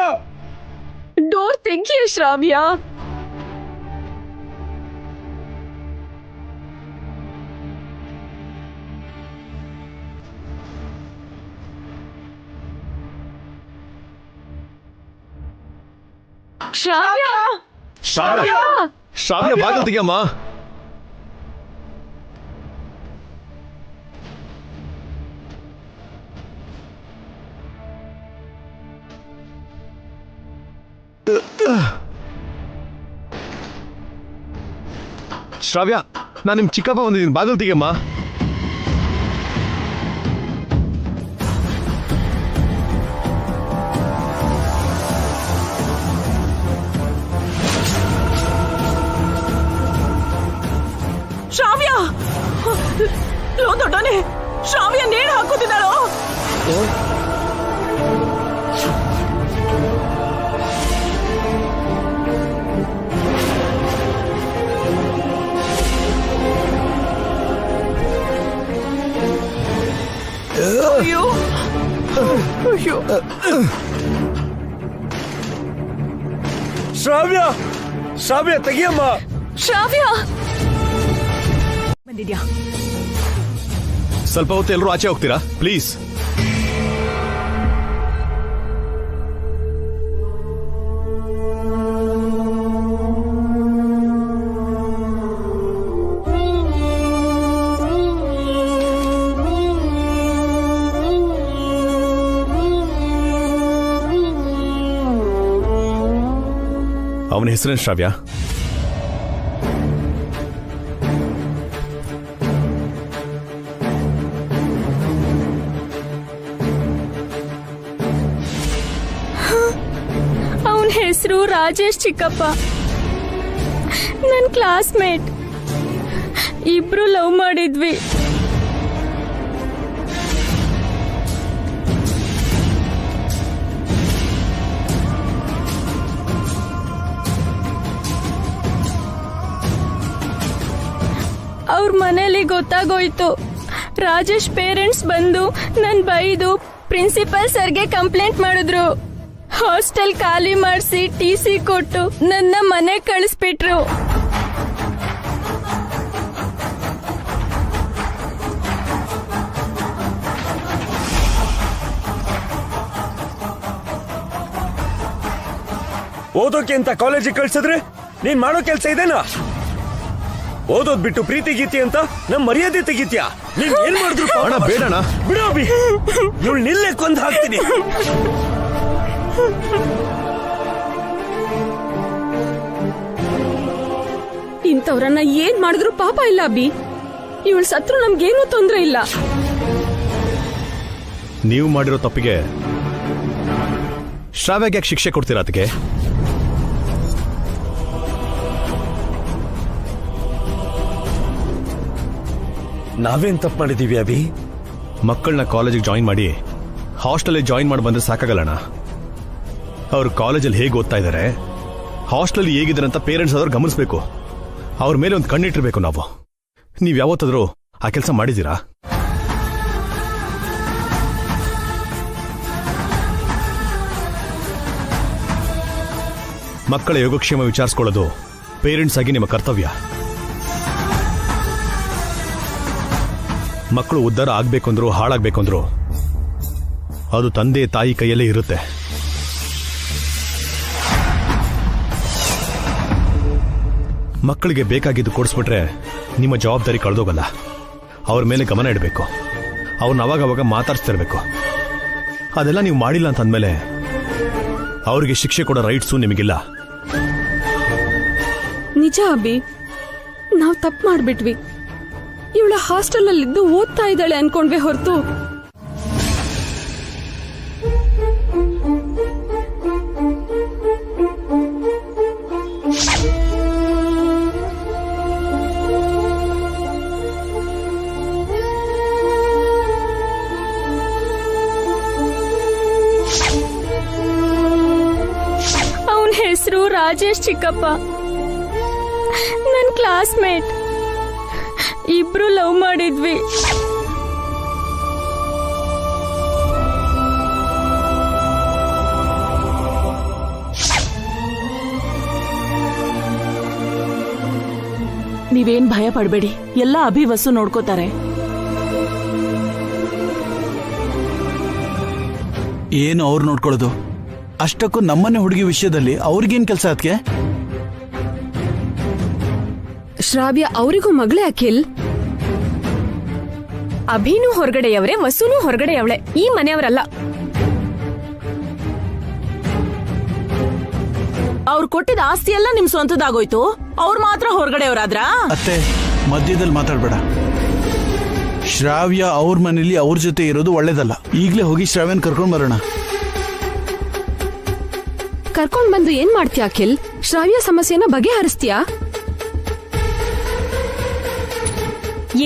ಡೋರ್ ತೆಗಿಯ ಶ್ರಾವ್ಯ. ಶ್ರಾವ್ಯ, ಶ್ರಾವ್ಯ, ಶ್ರಾವ್ಯ, ಬಾಗಿಲು ತೆಗಿಯಮ್ಮ. ಶ್ರಾವ್ಯ, ನಾನು ನಿಮ್ ಚಿಕ್ಕಪ್ಪ ಬಂದಿದ್ದೀನಿ, ಬಾಗಿಲು ತೆಗಿಯಮ್ಮ. ಶ್ರಾವ್ಯ, ಲೋ ದೊಡ್ಡನೆ, ಶ್ರಾವ್ಯ ನೇಣು ಹಾಕೋತಿದ್ದಾಳೋ? ಶ್ರಾವ್ಯ ಶ್ರಾವ್ಯ ತೆಗಿಯಮ್ಮ. ಶ್ರಾವ್ಯ ಬಂದಿದ್ಯಾ? ಸ್ವಲ್ಪ ಹೊತ್ತು ಎಲ್ಲರೂ ಆಚೆ ಹೋಗ್ತೀರಾ ಪ್ಲೀಸ್? ಅವನ ಹೆಸರೇನು ಶ್ರಾವ್ಯ? ಅವನ ಹೆಸರು ರಾಜೇಶ್ ಚಿಕ್ಕಪ್ಪ. ನನ್ ಕ್ಲಾಸ್ಮೇಟ್. ಇಬ್ರು ಲವ್ ಮಾಡಿದ್ವಿ. ಅವ್ರ ಮನೇಲಿ ಗೊತ್ತಾಗೋಯ್ತು. ರಾಜೇಶ್ ಪೇರೆಂಟ್ಸ್ ಬಂದು ನನ್ ಬೈದು ಪ್ರಿನ್ಸಿಪಲ್ ಸರ್ಗೆ ಕಂಪ್ಲೇಂಟ್ ಮಾಡಿದ್ರು. ಹಾಸ್ಟೆಲ್ ಖಾಲಿ ಮಾಡಿಸಿ TC ಕೊಟ್ಟು ನನ್ನ ಮನೆ ಕಳಿಸ್ಬಿಟ್ರು. ಓದೋಕೆ ಅಂತ ಕಾಲೇಜಿಗೆ ಕಳ್ಸಿದ್ರೆ ನೀನ್ ಮಾಡೋ ಕೆಲ್ಸ ಇದೇನಾ? ಓದೋದ್ ಬಿಟ್ಟು ಪ್ರೀತಿ ಗೀತಿ ಅಂತ ನಮ್ ಮರ್ಯಾದೆ ತೆಗಿತ್ಯಾ? ನೀನ್ ಏನ್ ಮಾಡಿದ್ರು ಅಣ್ಣ ಬೇಡಣ್ಣ, ಬಿಡು ಅಭಿ, ಇವಳು ನಿಲ್ಲೆ ಕೊಂದು ಹಾಕ್ತೀನಿ. ಇಂಥವ್ರನ್ನ ಏನ್ ಮಾಡಿದ್ರು ಪಾಪ ಇಲ್ಲ ಅಬ್ಬಿ. ಇವಳು ಸತ್ರು ನಮ್ಗೇನೂ ತೊಂದ್ರೆ ಇಲ್ಲ. ನೀವು ಮಾಡಿರೋ ತಪ್ಪಿಗೆ ಶ್ರಾವ್ಯಗೆ ಯಾಕೆ ಶಿಕ್ಷೆ ಕೊಡ್ತೀರಾ? ಅದಕ್ಕೆ ನಾವೇನ್ ತಪ್ಪು ಮಾಡಿದೀವಿ ಅಭಿ? ಮಕ್ಕಳನ್ನ ಕಾಲೇಜಿಗೆ ಜಾಯಿನ್ ಮಾಡಿ ಹಾಸ್ಟೆಲ್ ಜಾಯಿನ್ ಮಾಡಿ ಬಂದ್ರೆ ಸಾಕಾಗಲ್ಲಣ್ಣ. ಅವ್ರು ಕಾಲೇಜಲ್ಲಿ ಹೇಗೆ ಓದ್ತಾ ಇದ್ದಾರೆ, ಹಾಸ್ಟೆಲ್ ಹೇಗಿದ್ದಾರೆ ಅಂತ ಪೇರೆಂಟ್ಸ್ ಆದವ್ರು ಗಮನಿಸಬೇಕು. ಅವ್ರ ಮೇಲೆ ಒಂದು ಕಣ್ಣಿಟ್ಟಿರ್ಬೇಕು ನಾವು. ನೀವು ಯಾವತ್ತಾದ್ರೂ ಆ ಕೆಲಸ ಮಾಡಿದ್ದೀರಾ? ಮಕ್ಕಳ ಯೋಗಕ್ಷೇಮ ವಿಚಾರಿಸ್ಕೊಳ್ಳೋದು ಪೇರೆಂಟ್ಸ್ ಆಗಿ ನಿಮ್ಮ ಕರ್ತವ್ಯ. ಮಕ್ಕಳು ಉದ್ಧಾರ ಆಗ್ಬೇಕಂದ್ರು ಹಾಳಾಗ್ಬೇಕಂದ್ರು ಅದು ತಂದೆ ತಾಯಿ ಕೈಯಲ್ಲೇ ಇರುತ್ತೆ. ಮಕ್ಕಳಿಗೆ ಬೇಕಾಗಿದ್ದು ಕೊಡಿಸ್ಬಿಟ್ರೆ ನಿಮ್ಮ ಜವಾಬ್ದಾರಿ ಕಳೆದೋಗಲ್ಲ. ಅವ್ರ ಮೇಲೆ ಗಮನ ಇಡಬೇಕು, ಅವ್ರನ್ನ ಅವಾಗವಾಗ ಮಾತಾಡ್ಸ್ತಿರ್ಬೇಕು. ಅದೆಲ್ಲ ನೀವು ಮಾಡಿಲ್ಲ ಅಂತಂದ್ಮೇಲೆ ಅವ್ರಿಗೆ ಶಿಕ್ಷೆ ಕೊಡೋ ರೈಟ್ಸು ನಿಮಗಿಲ್ಲ. ನಿಜ ಅಬ್ಬಿ, ನಾವ್ ತಪ್ಪು ಮಾಡ್ಬಿಟ್ವಿ. ಇವಳ ಹಾಸ್ಟೆಲಲ್ಲಿದ್ದು ಓದ್ತಾ ಇದ್ದಾಳೆ ಅನ್ಕೊಂಡ್ವೆ ಹೊರತು ಅವನ ಹೆಸರು ರಾಜೇಶ್ ಚಿಕ್ಕಪ್ಪ. ನನ್ ಕ್ಲಾಸ್ಮೇಟ್. ಇಬ್ರು ಲವ್ ಮಾಡಿದ್ವಿ. ನೀವೇನ್ ಭಯ ಪಡ್ಬೇಡಿ, ಎಲ್ಲ ಅಭಿವಸು ನೋಡ್ಕೋತಾರೆ. ಏನು ಅವ್ರು ನೋಡ್ಕೊಳ್ಳೋದು? ಅಷ್ಟಕ್ಕೂ ನಮ್ಮನೆ ಹುಡುಗಿ ವಿಷಯದಲ್ಲಿ ಅವ್ರಿಗೇನ್ ಕೆಲಸ? ಅದಕ್ಕೆ ಶ್ರಾವ್ಯ ಅವರಿಗೂ ಮಗಳೇ ಅಖಿಲ್. ಅಭಿನೂ ಹೊರಗಡೆಯವರೇ, ವಸುನೂ ಹೊರಗಡೆಯವಳೆ. ಈ ಮನೆಯವರಲ್ಲ. ಅವ್ರು ಕೊಟ್ಟಿದ್ದ ಆಸ್ತಿ ಎಲ್ಲ ನಿಮ್ ಸ್ವಂತದಾಗೋಯ್ತು, ಅವ್ರು ಮಾತ್ರ ಹೊರಗಡೆಯವರಾದ್ರ? ಅತ್ತೆ, ಮಧ್ಯದಲ್ಲಿ ಮಾತಾಡ್ಬೇಡ. ಶ್ರಾವ್ಯ ಅವ್ರ ಮನೇಲಿ ಅವ್ರ ಜೊತೆ ಇರೋದು ಒಳ್ಳೇದಲ್ಲ. ಈಗ್ಲೇ ಹೋಗಿ ಶ್ರಾವ್ಯನ್ ಕರ್ಕೊಂಡ್ ಬರೋಣ. ಕರ್ಕೊಂಡ್ ಬಂದು ಏನ್ ಮಾಡ್ತೀಯ ಅಖಿಲ್? ಶ್ರಾವ್ಯ ಸಮಸ್ಯೆನ ಬಗೆಹರಿಸ್ತೀಯಾ?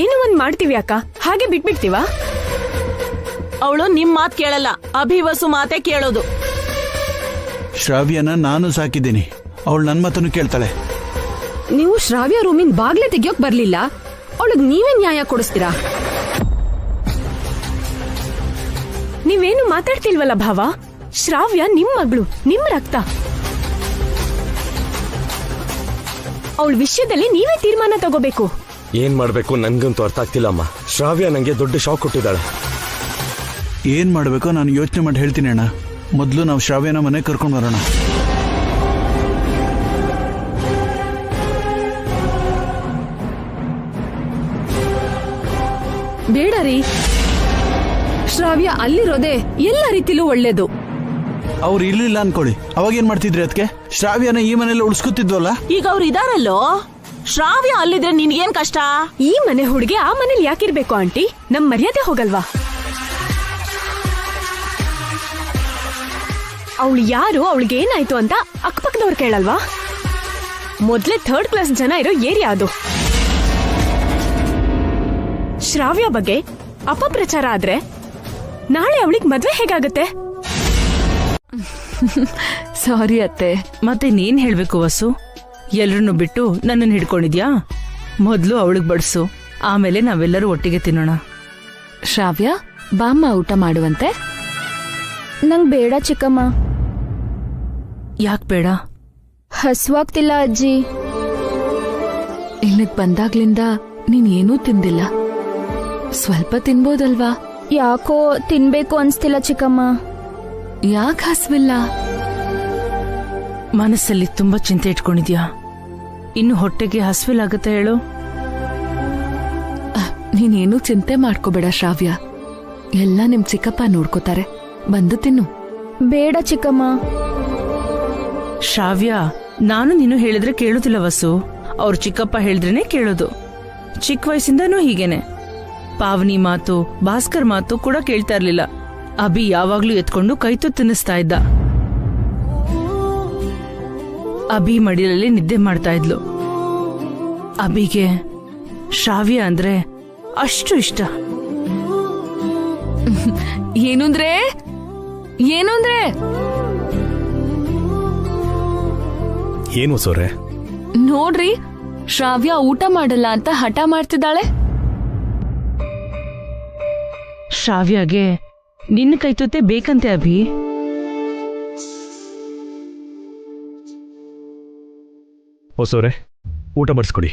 ಏನೋ ಒಂದ್ ಮಾಡ್ತೀವಿ ಅಕ್ಕ, ಹಾಗೆ ಬಿಟ್ಬಿಡ್ತೀವ? ಅವಳು ನಿಮ್ ಮಾತ್ ಕೇಳಲ್ಲ, ಅಭಿವಸು ಮಾತೆ ಕೇಳೋದು. ಶ್ರಾವ್ಯನ ನಾನು ಸಾಕಿದ್ದೀನಿ, ಅವಳು ನನ್ನ ಮಾತನ್ನು ಕೇಳ್ತಾಳೆ. ನೀವು ಶ್ರಾವ್ಯ ರೂಮಿನ ಬಾಗ್ಲೆ ತೆಗಿಯೋಕ್ ಬರ್ಲಿಲ್ಲ, ಅವಳಿಗೆ ನೀವೇ ನ್ಯಾಯ ಕೊಡಿಸ್ತೀರಾ? ನೀವ್ ನೀವೇನು ಮಾತಾಡ್ತಿಲ್ವಲ್ಲ ಭಾವ? ಶ್ರಾವ್ಯ ನಿಮ್ ಮಗಳು, ನಿಮ್ ರಕ್ತ. ಅವಳ ವಿಷಯದಲ್ಲಿ ನೀವೇ ತೀರ್ಮಾನ ತಗೋಬೇಕು. ಏನ್ ಮಾಡ್ಬೇಕು ನನ್ಗಂತೂ ಅರ್ಥ ಆಗ್ತಿಲ್ಲ ಅಮ್ಮ. ಶ್ರಾವ್ಯ ನಂಗೆ ದೊಡ್ಡ ಶಾಕ್ ಕೊಟ್ಟಿದ್ದಾಳೆ. ಏನ್ ಮಾಡ್ಬೇಕೋ ನಾನು ಯೋಚನೆ ಮಾಡಿ ಹೇಳ್ತೀನಿ ಅಣ್ಣ. ಮೊದಲು ನಾವು ಶ್ರಾವ್ಯನ ಮನೆ ಕರ್ಕೊಂಡು ಬರೋಣ. ಬೇಡ ರೀ, ಶ್ರಾವ್ಯ ಅಲ್ಲಿರೋದೆ ಎಲ್ಲ ರೀತಿಲೂ ಒಳ್ಳೇದು. ಅವ್ರು ಇರ್ಲಿಲ್ಲ ಅನ್ಕೊಳ್ಳಿ, ಅವಾಗ ಏನ್ ಮಾಡ್ತಿದ್ರಿ? ಅದಕ್ಕೆ ಶ್ರಾವ್ಯನ ಈ ಮನೇಲಿ ಉಳಿಸ್ಕೊತಿದ್ವಲ್ಲ. ಈಗ ಅವ್ರು ಇದಾರಲ್ಲೋ. ಶ್ರಾವ್ಯ ಅಲ್ಲಿದ್ರೆ ನಿನ್ಗೇನ್ ಕಷ್ಟ? ಈ ಮನೆ ಹುಡುಗಿ ಆ ಮನೇಲಿ ಯಾಕಿರ್ಬೇಕು ಆಂಟಿ? ನಮ್ ಮರ್ಯಾದೆ ಹೋಗಲ್ವಾ? ಅವಳು ಯಾರು, ಅವಳಿಗೆ ಏನಾಯ್ತು ಅಂತ ಅಕ್ಕಪಕ್ಕದವ್ರು ಕೇಳಲ್ವಾ? ಮೊದ್ಲೇ 3rd ಕ್ಲಾಸ್ ಜನ ಇರೋ ಏರಿಯಾ ಅದು. ಶ್ರಾವ್ಯ ಬಗ್ಗೆ ಅಪಪ್ರಚಾರ ಆದ್ರೆ ನಾಳೆ ಅವಳಿಗೆ ಮದ್ವೆ ಹೇಗಾಗತ್ತೆ? ಸಾರಿ ಅತ್ತೆ. ಮತ್ತೆ ನೀನ್ ಹೇಳ್ಬೇಕು ವಸು? ಎಲ್ರನ್ನೂ ಬಿಟ್ಟು ನನ್ನನ್ನು ಹಿಡ್ಕೊಂಡಿದ್ಯಾ? ಮೊದ್ಲು ಅವಳಿಗೆ ಬಡ್ಸು, ಆಮೇಲೆ ನಾವೆಲ್ಲರೂ ಒಟ್ಟಿಗೆ ತಿನ್ನೋಣ. ಶ್ರಾವ್ಯ, ಬಾಮ್ಮ ಊಟ ಮಾಡುವಂತೆ. ನಂಗ್ ಬೇಡ ಚಿಕ್ಕಮ್ಮ. ಯಾಕೆ ಬೇಡ? ಹಸುವಾಗ್ತಿಲ್ಲ ಅಜ್ಜಿ. ಇಲ್ಲಿಗ್ ಬಂದಾಗ್ಲಿಂದ ನೀನ್ ಏನೂ ತಿಂದಿಲ್ಲ. ಸ್ವಲ್ಪ ತಿನ್ಬೋದಲ್ವಾ? ಯಾಕೋ ತಿನ್ಬೇಕು ಅನ್ಸ್ತಿಲ್ಲ ಚಿಕ್ಕಮ್ಮ. ಯಾಕೆ ಹಸ್ವಿಲ್ಲ? ಮನಸ್ಸಲ್ಲಿ ತುಂಬಾ ಚಿಂತೆ ಇಟ್ಕೊಂಡಿದ್ಯಾ? ಇನ್ನು ಹೊಟ್ಟೆಗೆ ಹಸ್ವಿಲಾಗತ್ತೆ ಹೇಳು? ನೀನೇನು ಚಿಂತೆ ಮಾಡ್ಕೋಬೇಡ ಶ್ರಾವ್ಯ, ಎಲ್ಲ ನಿಮ್ ಚಿಕ್ಕಪ್ಪ ನೋಡ್ಕೋತಾರೆ. ಬಂದು ತಿನ್ನು. ಬೇಡ ಚಿಕ್ಕಮ್ಮ. ಶ್ರಾವ್ಯ, ನಾನು ನೀನು ಹೇಳಿದ್ರೆ ಕೇಳುದಿಲ್ಲ ವಸು. ಅವ್ರ ಚಿಕ್ಕಪ್ಪ ಹೇಳಿದ್ರೇನೆ ಕೇಳೋದು. ಚಿಕ್ಕ ವಯಸ್ಸಿಂದನೂ ಹೀಗೇನೆ. ಪಾವನಿ ಮಾತು, ಭಾಸ್ಕರ್ ಮಾತು ಕೂಡ ಕೇಳ್ತಾ ಇರ್ಲಿಲ್ಲ. ಅಭಿ ಯಾವಾಗ್ಲೂ ಎತ್ಕೊಂಡು ಕೈತು ತಿನ್ನಿಸ್ತಾ ಇದ್ದ. ಅಭಿ ಮಡಿಲಲ್ಲಿ ನಿದ್ದೆ ಮಾಡ್ತಾ ಇದ್ಲು. ಅಭಿಗೆ ಶ್ರಾವ್ಯ ಅಂದ್ರೆ ಅಷ್ಟು ಇಷ್ಟ. ಏನಂದ್ರೆ ಏನಂದ್ರೆ ಏನು ಸೋರೆ? ನೋಡ್ರಿ, ಶ್ರಾವ್ಯ ಊಟ ಮಾಡಲ್ಲ ಅಂತ ಹಠ ಮಾಡ್ತಿದ್ದಾಳೆ. ಶ್ರಾವ್ಯಗೆ ನಿನ್ನ ಕೈತೊತ್ತೆ ಬೇಕಂತೆ ಅಭಿ. ಸೋರೆ, ಊಟ ಬಡಿಸ್ಕೊಡಿ.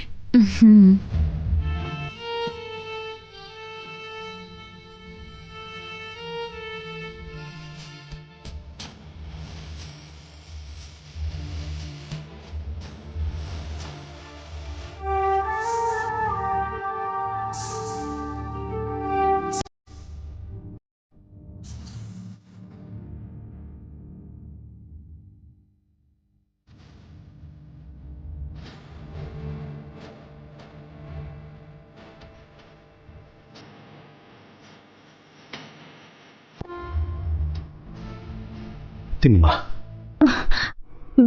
ತಿಮ್ಮ.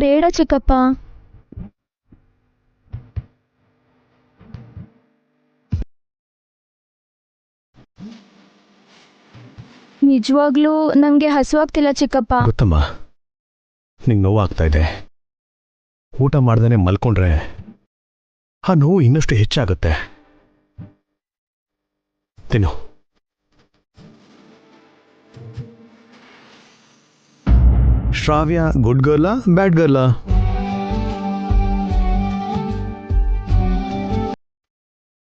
ಬೇಡ ಚಿಕ್ಕಪ್ಪ. ನಿಜವಾಗ್ಲೂ ನಂಗೆ ಹಸುವಾಗ್ತಿಲ್ಲ ಚಿಕ್ಕಪ್ಪ. ಗೊತ್ತಮ್ಮ, ನಿಂಗೆ ನೋವಾಗ್ತಾ ಇದೆ. ಊಟ ಮಾಡ್ದೇನೆ ಮಲ್ಕೊಂಡ್ರೆ ಆ ನೋವು ಇನ್ನಷ್ಟು ಹೆಚ್ಚಾಗುತ್ತೆ. ತಿನ್ನು. ಶ್ರಾವ್ಯ ಗುಡ್ ಗರ್ಲಾ ಬ್ಯಾಡ್ ಗರ್ಲಾ?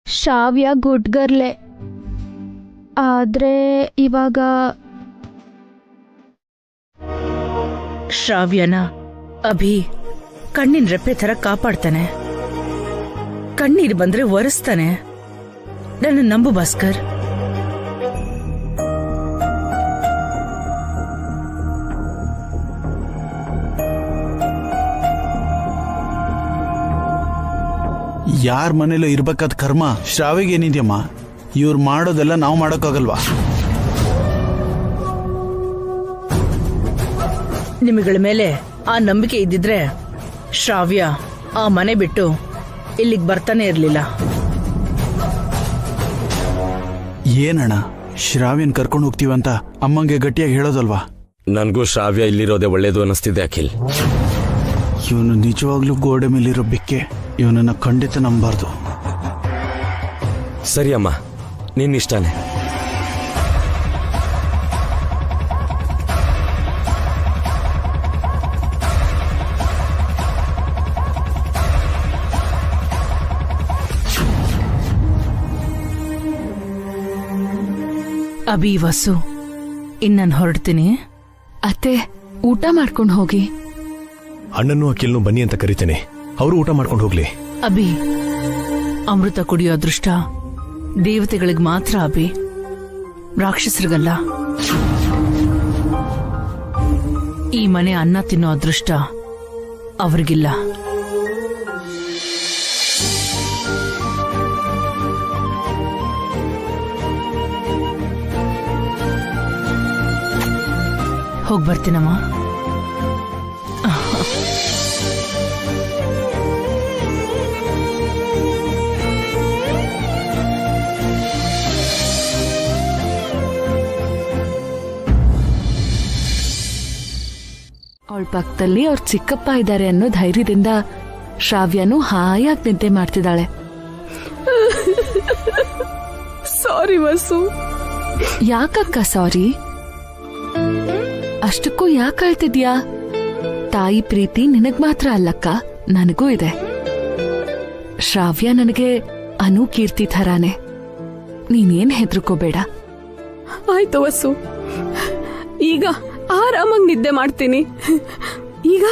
ಶ್ರಾವ್ಯ ಗುಡ್ ಗರ್ಲೆ. ಆದ್ರೆ ಇವಾಗ ಶ್ರಾವ್ಯನ ಅಭಿ ಕಣ್ಣಿನ ರೆಪ್ಪೆ ತರ ಕಾಪಾಡ್ತಾನೆ. ಕಣ್ಣೀರು ಬಂದ್ರೆ ಒರೆಸ್ತಾನೆ. ನನ್ನ ನಂಬು ಭಾಸ್ಕರ್. ಯಾರ ಮನೇಲೂ ಇರ್ಬೇಕಾದ ಕರ್ಮ ಶ್ರಾವ್ಯಗೆ ಏನಿದೆಯಮ್ಮ? ಇವ್ರು ಮಾಡೋದೆಲ್ಲ ನಾವು ಮಾಡೋಕ್ಕಾಗಲ್ವಾ? ನಿಮಗಳ ಮೇಲೆ ಆ ನಂಬಿಕೆ ಇದ್ದಿದ್ರೆ ಶ್ರಾವ್ಯ ಆ ಮನೆ ಬಿಟ್ಟು ಇಲ್ಲಿಗೆ ಬರ್ತಾನೆ ಇರ್ಲಿಲ್ಲ. ಏನಣ್ಣ, ಶ್ರಾವ್ಯನ್ ಕರ್ಕೊಂಡು ಹೋಗ್ತೀವಂತ ಅಮ್ಮಂಗೆ ಗಟ್ಟಿಯಾಗಿ ಹೇಳೋದಲ್ವಾ? ನನ್ಗೂ ಶ್ರಾವ್ಯ ಇಲ್ಲಿರೋದೇ ಒಳ್ಳೇದು ಅನ್ನಿಸ್ತಿದೆ ಅಖಿಲ್. ಇವನು ನಿಜವಾಗ್ಲೂ ಗೋಡೆ ಮೇಲಿರೋ ಬಿಕ್ಕೆ. ಇವನನ್ನ ಖಂಡಿತ ನಂಬಾರ್ದು. ಸರಿ ಅಮ್ಮ, ನಿನ್ನಿಷ್ಟಾನೆ. ಅಭಿ ವಸು ಇನ್ ನಾನು ಹೊರಡ್ತೀನಿ. ಅತ್ತೆ ಊಟ ಮಾಡ್ಕೊಂಡು ಹೋಗಿ. ಅಣ್ಣನ್ನು ಅಖಿಲ್ನು ಬನ್ನಿ ಅಂತ ಕರಿತೇನೆ, ಅವರು ಊಟ ಮಾಡ್ಕೊಂಡು ಹೋಗ್ಲಿ. ಅಭಿ ಅಮೃತ ಕುಡಿಯೋ ಅದೃಷ್ಟ ದೇವತೆಗಳಿಗೆ ಮಾತ್ರ ಅಭಿ, ರಾಕ್ಷಸರಿಗಲ್ಲ. ಈ ಮನೆ ಅನ್ನ ತಿನ್ನೋ ಅದೃಷ್ಟ ಅವ್ರಿಗಿಲ್ಲ. ಹೋಗ್ ಬರ್ತೀನಮ್ಮ. ಅವಳ ಪಕ್ಕದಲ್ಲಿ ಅವ್ರ ಚಿಕ್ಕಪ್ಪ ಇದ್ದಾರೆ ಅನ್ನೋ ಧೈರ್ಯದಿಂದ ಶ್ರಾವ್ಯನು ಹಾಯಾಗಿ ನಿದ್ದೆ ಮಾಡ್ತಿದ್ದಾಳೆ. ಸಾರಿ ವಸು. ಯಾಕಕ್ಕ ಸಾರಿ? ಅಷ್ಟಕ್ಕೂ ಯಾಕೆ ಅಳ್ತಿದ್ಯಾ? ತಾಯಿ ಪ್ರೀತಿ ನಿನಗ್ ಮಾತ್ರ ಅಲ್ಲಕ್ಕ, ನನಗೂ ಇದೆ. ಶ್ರಾವ್ಯ ನನಗೆ ಅನು ಕೀರ್ತಿ ಥರಾನೆ, ನೀನೇನ್ ಹೆದರ್ಕೋಬೇಡ. ಆಯ್ತು ವಸು, ಈಗ ಆರಾಮಾಗಿ ನಿದ್ದೆ ಮಾಡ್ತೀನಿ. ಈಗ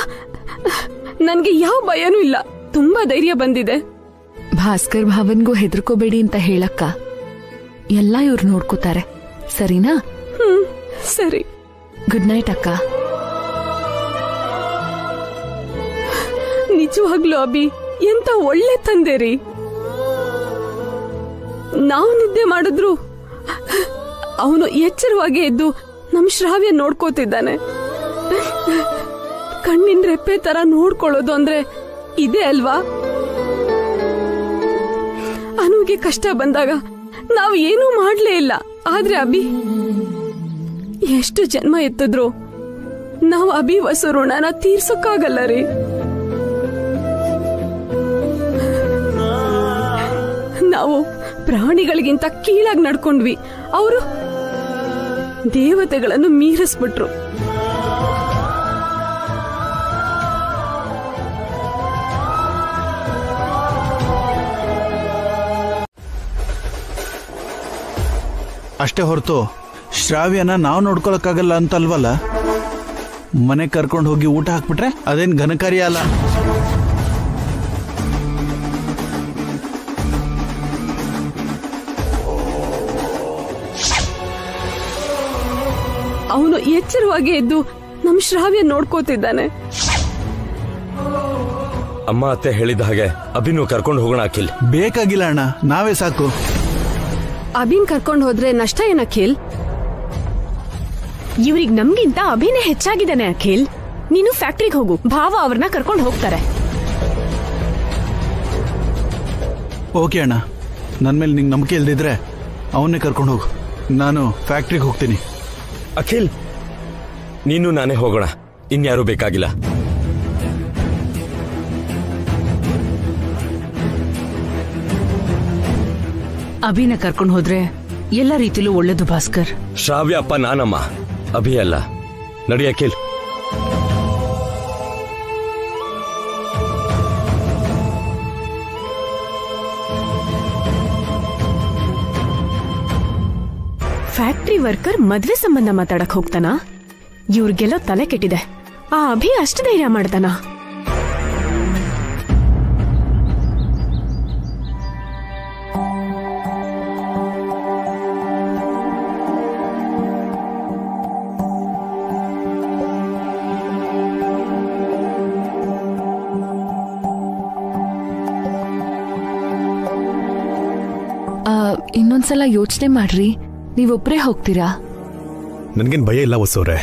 ನನ್ಗೆ ಯಾವ ಭಯನೂ ಇಲ್ಲ, ತುಂಬಾ ಧೈರ್ಯ ಬಂದಿದೆ. ಭಾಸ್ಕರ್ ಭಾವನ್ಗೂ ಹೆದರ್ಕೋಬೇಡಿ ಅಂತ ಹೇಳಕ್ಕ, ಎಲ್ಲ ಇವ್ರು ನೋಡ್ಕೋತಾರೆ, ಸರಿನಾ? ಸರಿ. ಗುಡ್ ನೈಟ್ ಅಕ್ಕ. ನಿಜವಾಗ್ಲೂ ಅಭಿ ಎಂತ ಒಳ್ಳೆ ತಂದೆ ರೀ. ನಾವು ನಿದ್ದೆ ಮಾಡಿದ್ರು ಅವನು ಎಚ್ಚರವಾಗಿ ಎದ್ದು ನಮ್ ಶ್ರಾವ್ಯ ನೋಡ್ಕೋತಿದ್ದಾನೆ. ಕಣ್ಣಿನ ರೆಪ್ಪೆ ತರ ನೋಡ್ಕೊಳ್ಳೋದು ಅಂದ್ರೆ ಇದೇ ಅಲ್ವಾ? ಅನುಗೆ ಕಷ್ಟ ಬಂದಾಗ ನಾವು ಏನೂ ಮಾಡ್ಲೇ ಇಲ್ಲ. ಆದ್ರೆ ಅಭಿ ಎಷ್ಟು ಜನ್ಮ ಎತ್ತಿದ್ರು ನಾವು ಅಭಿ ವಸು ಋಣನ ತೀರ್ಸಕ್ಕಾಗಲ್ಲ ರೀ. ನಾವು ಪ್ರಾಣಿಗಳಿಗಿಂತ ಕೀಳಾಗಿ ನಡ್ಕೊಂಡ್ವಿ, ಅವರು ದೇವತೆಗಳನ್ನು ಮೀರಿಸ್ಬಿಟ್ರು. ಅಷ್ಟೇ ಹೊರತು ಶ್ರಾವ್ಯನ ನಾವು ನೋಡ್ಕೊಳಕ್ಕಾಗಲ್ಲ ಅಂತಲ್ವಲ್ಲ. ಮನೆ ಕರ್ಕೊಂಡು ಹೋಗಿ ಊಟ ಹಾಕ್ಬಿಟ್ರೆ ಅದೇನ್ ಘನಕಾರ್ಯ ಅಲ್ಲ. ಅವನು ಎಚ್ಚರವಾಗಿ ಎದ್ದು ನಮ್ ಶ್ರಾವ್ಯ ನೋಡ್ಕೋತಿದ್ದಾನೆ. ಅಮ್ಮ ಅತ್ತೆ ಹೇಳಿದ ಹಾಗೆ ಅಭಿನೂ ಕರ್ಕೊಂಡು ಹೋಗೋಣ ಅಖಿಲ್. ಬೇಕಾಗಿಲ್ಲ ಅಣ್ಣ, ನಾವೇ ಸಾಕು. ಅಭಿನ್ ಕರ್ಕೊಂಡು ಹೋದ್ರೆ ನಷ್ಟ ಏನ್ ಅಖಿಲ್? ಇವ್ರಿಗೆ ನಮ್ಗಿಂತ ಅಭಿನೇ ಹೆಚ್ಚಾಗಿದ್ದಾನೆ ಅಖಿಲ್. ನೀನು ಫ್ಯಾಕ್ಟ್ರಿಗೆ ಹೋಗು, ಭಾವ ಅವ್ರನ್ನ ಕರ್ಕೊಂಡು ಹೋಗ್ತಾರೆ. ಓಕೆ ಅಣ್ಣ, ನನ್ ಮೇಲೆ ನಿಂಗೆ ನಂಬಿಕೆ ಇಲ್ದಿದ್ರೆ ಅವನ್ನೇ ಕರ್ಕೊಂಡು ಹೋಗು, ನಾನು ಫ್ಯಾಕ್ಟ್ರಿಗೆ ಹೋಗ್ತೀನಿ. ಅಖಿಲ್, ನೀನು ನಾನೇ ಹೋಗೋಣ, ಇನ್ಯಾರೂ ಬೇಕಾಗಿಲ್ಲ. ಅಭಿನ ಕರ್ಕೊಂಡು ಹೋದ್ರೆ ಎಲ್ಲ ರೀತಿಲೂ ಒಳ್ಳೇದು ಭಾಸ್ಕರ್. ಶ್ರಾವ್ಯ ಅಪ್ಪ ನಾನಮ್ಮ, ಅಭಿ ಅಲ್ಲ. ನಡಿ ಅಖಿಲ್. ಫ್ಯಾಕ್ಟ್ರಿ ವರ್ಕರ್ ಮದ್ವೆ ಸಂಬಂಧ ಮಾತಾಡಕ್ ಹೋಗ್ತಾನ? ಇವ್ರಿಗೆಲ್ಲ ತಲೆ ಕೆಟ್ಟಿದೆ. ಆ ಅಭಿ ಅಷ್ಟು ಧೈರ್ಯ ಮಾಡ್ತಾನ? ಇನ್ನೊಂದ್ಸಲ ಯೋಚನೆ ಮಾಡ್ರಿ, ನೀವೊಬ್ರೇ ಹೋಗ್ತೀರಾ? ನನ್ಗೇನ್ ಭಯ ಇಲ್ಲ ವಸೋರೆ.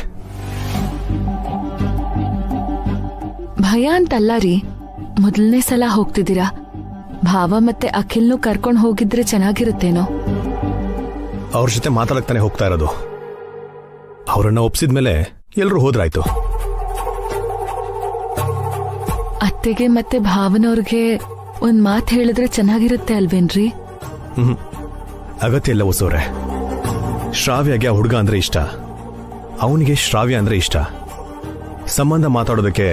ಭಯ ಅಂತಲ್ಲ ರೀ, ಮೊದಲನೇ ಸಲ ಹೋಗ್ತಿದ್ದೀರಾ. ಭಾವ ಮತ್ತೆ ಅಖಿಲ್ನು ಕರ್ಕೊಂಡು ಹೋಗಿದ್ರೆ ಚೆನ್ನಾಗಿರುತ್ತೇನೋ. ಅವ್ರ ಜೊತೆ ಮಾತಾಡಕ್ತಾನೆ ಹೋಗ್ತಾ ಇರೋದು. ಅವರನ್ನ ಒಪ್ಸಿದ್ಮೇಲೆ ಎಲ್ರೂ ಹೋದ್ರಾಯ್ತು. ಅತ್ತೆಗೆ ಮತ್ತೆ ಭಾವನವ್ರಿಗೆ ಒಂದ್ ಮಾತು ಹೇಳಿದ್ರೆ ಚೆನ್ನಾಗಿರುತ್ತೆ ಅಲ್ವೇನ್ರಿ? ಅಗತ್ಯ ಇಲ್ಲ ವಸೋರೆ. ಶ್ರಾವ್ಯಗೆ ಆ ಹುಡುಗ ಅಂದ್ರೆ ಇಷ್ಟ, ಅವನಿಗೆ ಶ್ರಾವ್ಯ ಅಂದ್ರೆ ಇಷ್ಟ. ಸಂಬಂಧ ಮಾತಾಡೋದಕ್ಕೆ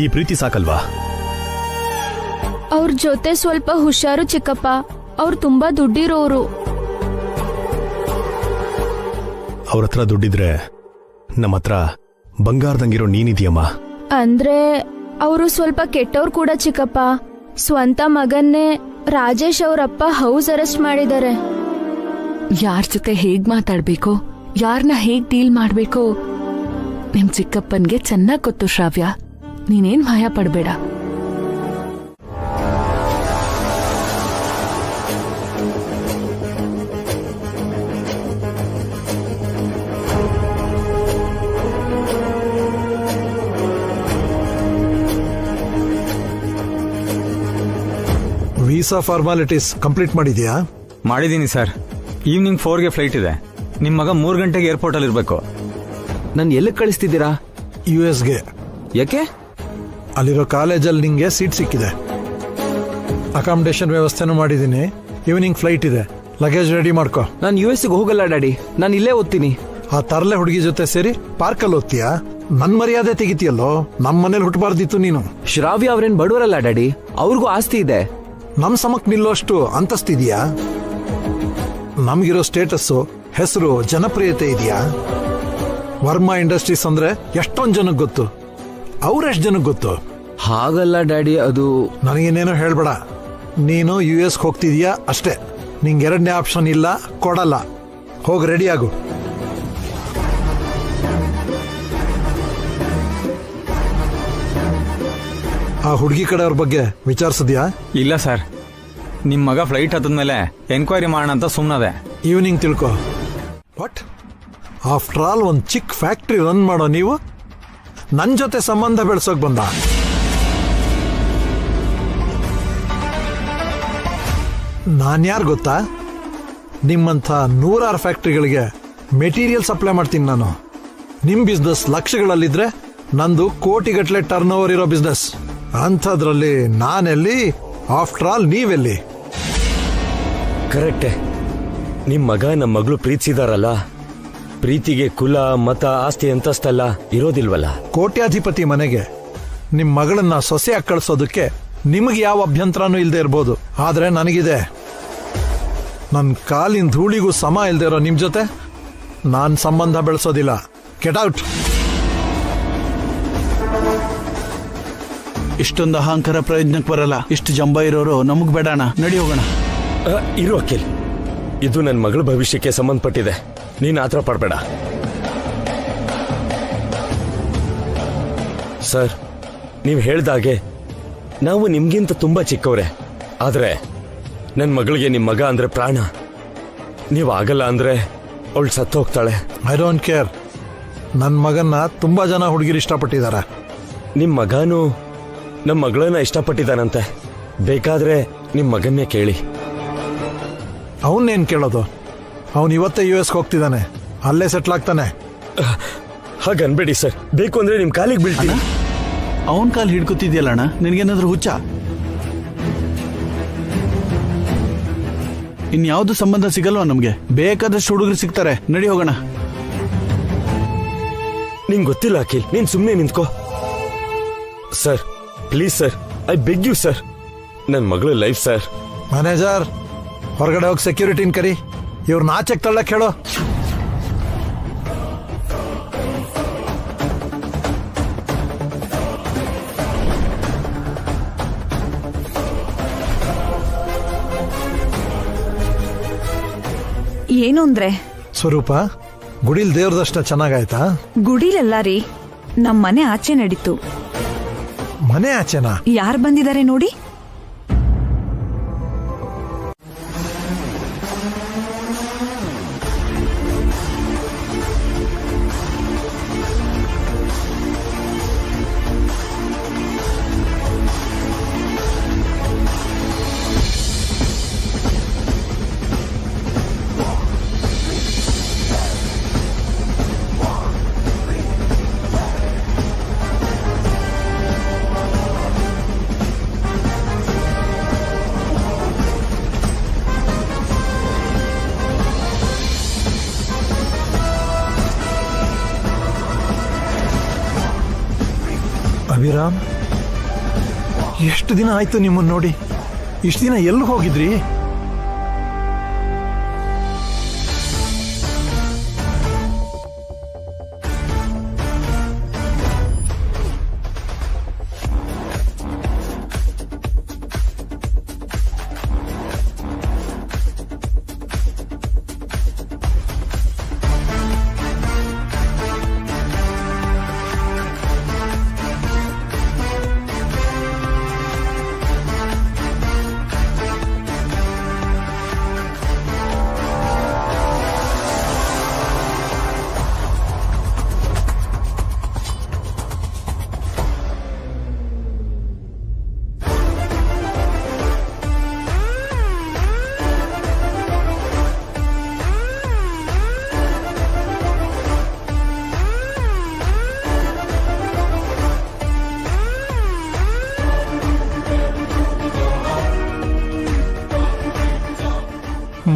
ಈ ಪ್ರೀತಿ ಸಾಕಲ್ವಾ? ಅವ್ರ ಜೊತೆ ಸ್ವಲ್ಪ ಹುಷಾರು ಚಿಕ್ಕಪ್ಪ, ಅವ್ರು ತುಂಬಾ ದುಡ್ಡಿರೋರು. ಅವ್ರ ಹತ್ರ ದುಡ್ಡಿದ್ರೆ ನಮ್ಮ ಹತ್ರ ಬಂಗಾರದಂಗಿರೋ ನೀನಿದೆಯಮ್ಮ. ಅಂದ್ರೆ ಅವರು ಸ್ವಲ್ಪ ಕೆಟ್ಟವ್ರು ಕೂಡ ಚಿಕ್ಕಪ್ಪ. ಸ್ವಂತ ಮಗನ್ನೇ ರಾಜೇಶ್ ಅವರಪ್ಪ ಹೌಸ್ ಅರೆಸ್ಟ್ ಮಾಡಿದ್ದಾರೆ. ಯಾರ್ ಜೊತೆ ಹೇಗ್ ಮಾತಾಡ್ಬೇಕು, ಯಾರನ್ನ ಹೇಗ್ ಡೀಲ್ ಮಾಡ್ಬೇಕು ನಿಮ್ ಚಿಕ್ಕಪ್ಪನ್ಗೆ ಚೆನ್ನಾಗ್ ಗೊತ್ತು ಶ್ರಾವ್ಯ. ನೀನೇನ್ ಭಯ ಪಡ್ಬೇಡ. ವೀಸಾ ಫಾರ್ಮಾಲಿಟೀಸ್ ಕಂಪ್ಲೀಟ್ ಮಾಡಿದ್ಯಾ? ಮಾಡಿದ್ದೀನಿ ಸರ್. ಈವ್ನಿಂಗ್ 4ಗೆ ಫ್ಲೈಟ್ ಇದೆ. ನಿಮ್ಮ ಮಗ 3 ಗಂಟೆಗೆ ಏರ್ಪೋರ್ಟ್ ಅಲ್ಲಿ ಇರ್ಬೇಕು. ನಾನು ಎಲ್ಲಿ ಕಳಿಸ್ತಿದ್ದೀರಾ? US-ಗೆ. ಯಾಕೆ? ಅಲ್ಲಿರೋ ಕಾಲೇಜಲ್ಲಿ ನಿಂಗೆ ಸೀಟ್ ಸಿಕ್ಕಿದೆ. ಅಕಾಮಿಡೇಷನ್ ವ್ಯವಸ್ಥೆನೂ ಮಾಡಿದ್ದೀನಿ. ಈವ್ನಿಂಗ್ ಫ್ಲೈಟ್ ಇದೆ. ಲಗೇಜ್ ರೆಡಿ ಮಾಡ್ಕೋ. ನಾನು US-ಗೆ ಹೋಗಲ್ಲ ಡ್ಯಾಡಿ, ನಾನು ಇಲ್ಲೇ ಓದ್ತೀನಿ. ಆ ತರಲೆ ಹುಡುಗಿ ಜೊತೆ ಸೇರಿ ಪಾರ್ಕಲ್ಲಿ ಓದ್ತೀಯಾ? ನನ್ ಮರ್ಯಾದೆ ತೆಗಿತೀಯಲ್ಲೋ. ನಮ್ಮ ಮನೇಲಿ ಹುಟ್ಟಬಾರ್ದಿತ್ತು ನೀನು. ಶ್ರಾವ್ಯ ಅವ್ರೇನ್ ಬಡವರಲ್ಲ ಡ್ಯಾಡಿ, ಅವ್ರಿಗೂ ಆಸ್ತಿ ಇದೆ. ನಮ್ ಸಮಕ್ ನಿಲ್ಲೋಷ್ಟು ಅಂತಸ್ತಿದ್ಯಾ? ನಮ್ಗಿರೋ ಸ್ಟೇಟಸ್ಸು, ಹೆಸರು, ಜನಪ್ರಿಯತೆ ಇದೆಯಾ? ವರ್ಮಾ ಇಂಡಸ್ಟ್ರೀಸ್ ಅಂದ್ರೆ ಎಷ್ಟೊಂದ್ ಜನಕ್ಕೆ ಗೊತ್ತು. ಅವ್ರೆಷ್ಟ್ ಜನಕ್ಕೆ ಗೊತ್ತು? ಹಾಗಲ್ಲ ಡ್ಯಾಡಿ, ಅದು ನನಗೇನೇನೋ ಹೇಳ್ಬೇಡ. ನೀನು US ಹೋಗ್ತಿದ್ಯಾ ಅಷ್ಟೇ. ನಿಂಗೆ ಎರಡನೇ ಆಪ್ಷನ್ ಇಲ್ಲ, ಕೊಡಲ್ಲ. ಹೋಗಿ ರೆಡಿ ಆಗು. ಆ ಹುಡುಗಿ ಕಡೆಯವ್ರ ಬಗ್ಗೆ ವಿಚಾರಿಸಿದ್ಯಾ? ಇಲ್ಲ ಸರ್. ನಿಮ್ ಮಗ ಫ್ಲೈಟ್ ಹತ್ತದ್ಮೇಲೆ ಎನ್ಕ್ವೈರಿ ಮಾಡೋಣ ಅಂತ ಸುಮ್ಮನದೆ. ಈವ್ನಿಂಗ್ ತಿಳ್ಕೊ. ವಾಟ್? ಆಫ್ಟರ್ ಆಲ್ ಒಂದು ಚಿಕ್ಕ ಫ್ಯಾಕ್ಟ್ರಿ ರನ್ ಮಾಡೋ ನೀವು ನನ್ನ ಜೊತೆ ಸಂಬಂಧ ಬೆಳೆಸೋಕ್ ಬಂದ? ನಾನ್ಯಾರು ಗೊತ್ತಾ? ನಿಮ್ಮಂಥ 100 ಫ್ಯಾಕ್ಟ್ರಿಗಳಿಗೆ ಮೆಟೀರಿಯಲ್ ಸಪ್ಲೈ ಮಾಡ್ತೀನಿ ನಾನು. ನಿಮ್ ಬಿಸ್ನೆಸ್ ಲಕ್ಷಗಳಲ್ಲಿದ್ರೆ ನಂದು ಕೋಟಿಗಟ್ಟಲೆ ಟರ್ನ್ ಓವರ್ ಇರೋ ಬಿಸ್ನೆಸ್. ಅಂಥದ್ರಲ್ಲಿ ನಾನೆಲ್ಲಿ, ಆಫ್ಟರ್ ಆಲ್ ನೀವೆಲ್ಲಿ? ಕರೆಕ್ಟೆ. ನಿಮ್ ಮಗ ನಮ್ಮ ಮಗಳು ಪ್ರೀತಿಸಿದಾರಲ್ಲ, ಪ್ರೀತಿಗೆ ಕುಲ, ಮತ, ಆಸ್ತಿ ಅಂತಸ್ತಲ್ಲ ಇರೋದಿಲ್ವಲ್ಲ. ಕೋಟ್ಯಾಧಿಪತಿ ಮನೆಗೆ ನಿಮ್ ಮಗಳನ್ನ ಸೊಸೆಯಾಗಿ ಕಳಿಸೋದಕ್ಕೆ ನಿಮಗೆ ಯಾವ ಅಭ್ಯಂತರನೂ ಇಲ್ಲದೆ ಇರ್ಬೋದು. ಆದ್ರೆ ನನಗಿದೆ. ನನ್ನ ಕಾಲಿನ ಧೂಳಿಗೂ ಸಮ ಇಲ್ದೇ ಇರೋ ನಿಮ್ ಜೊತೆ ನಾನ್ ಸಂಬಂಧ ಬೆಳೆಸೋದಿಲ್ಲ. Get out. ಇಷ್ಟೊಂದು ಅಹಂಕಾರ ಪ್ರಯೋಜನಕ್ಕೆ ಬರಲ್ಲ. ಇಷ್ಟು ಜಂಬ ಇರೋರು ನಮಗ್ ಬೇಡಣ. ನಡಿ ಹೋಗೋಣ. ಇರು ಅಖಿಲ್, ಇದು ನನ್ನ ಮಗಳ ಭವಿಷ್ಯಕ್ಕೆ ಸಂಬಂಧಪಟ್ಟಿದೆ. ನೀನ್ ಆತರ ಪಡ್ಬೇಡ. ಸರ್, ನೀವು ಹೇಳ್ದಾಗೆ ನಾವು ನಿಮ್ಗಿಂತ ತುಂಬಾ ಚಿಕ್ಕವ್ರೆ. ಆದ್ರೆ ನನ್ನ ಮಗಳಿಗೆ ನಿಮ್ ಮಗ ಅಂದ್ರೆ ಪ್ರಾಣ. ನೀವು ಆಗಲ್ಲ ಅಂದ್ರೆ ಅವಳು ಸತ್ತು ಹೋಗ್ತಾಳೆ. I don't care. ನನ್ನ ಮಗನ್ನ ತುಂಬಾ ಜನ ಹುಡುಗಿರು ಇಷ್ಟಪಟ್ಟಿದ್ದಾರೆ. ನಿಮ್ ಮಗನೂ ನಮ್ಮ ಮಗಳನ್ನ ಇಷ್ಟಪಟ್ಟಿದ್ದಾನಂತೆ. ಬೇಕಾದ್ರೆ ನಿಮ್ ಮಗನ್ನೇ ಕೇಳಿ. ಅವನ್ನೇನ್ ಕೇಳೋದು? ಅವನ್ ಇವತ್ತೇ US ಹೋಗ್ತಿದ್ದಾನೆ, ಅಲ್ಲೇ ಸೆಟ್ಲ್ ಆಗ್ತಾನೆ. ಹಾಗನ್ಬೇಡಿ ಸರ್. ಬೇಕು ಅಂದ್ರೆ ನಿಮ್ ಕಾಲಿಗೆ ಬೀಳ್ತೀನಿ. ಅವನ್ ಕಾಲ್ ಹಿಡ್ಕೊತಿದ್ಯಲ್ಲ ಅಣ್ಣ, ನಿನ್ಗೇನಾದ್ರೂ ಹುಚ್ಚ? ಇನ್ಯಾವುದು ಸಂಬಂಧ ಸಿಗಲ್ವಾ ನಮ್ಗೆ? ಬೇಕಾದಷ್ಟು ಹುಡುಗರು ಸಿಗ್ತಾರೆ. ನಡಿ ಹೋಗೋಣ. ನಿಂಗೆ ಗೊತ್ತಿಲ್ಲ ಅಖಿಲ್, ನೀನ್ ಸುಮ್ಮನೆ ನಿಂತ್ಕೋ. Sir please sir, I beg you sir. ನನ್ನ ಮಗಳು ಲೈಫ್ ಸರ್. ಮ್ಯಾನೇಜರ್, ಹೊರಗಡೆ ಹೋಗಿ ಸೆಕ್ಯೂರಿಟಿನ ಕರಿ. ಇವ್ರನ್ನ ಆಚೆಗೆ ತಳ್ಳಕ್ ಹೇಳೋ. ಏನು ಅಂದ್ರೆ? ಸ್ವರೂಪ, ಗುಡಿಲ್ ದೇವ್ರದಷ್ಟ ಚೆನ್ನಾಗಾಯ್ತಾ? ಗುಡಿಲೆಲ್ಲ ರೀ, ನಮ್ ಮನೆ ಆಚೆ ನಡೀತು. ಮನೆ ಆಚೆನಾ? ಯಾರು ಬಂದಿದ್ದಾರೆ ನೋಡಿ. ಅಭಿರಾಮ್, ಎಷ್ಟು ದಿನ ಆಯ್ತು ನಿಮ್ಮನ್ನು ನೋಡಿ. ಇಷ್ಟು ದಿನ ಎಲ್ಲಿ ಹೋಗಿದ್ರಿ?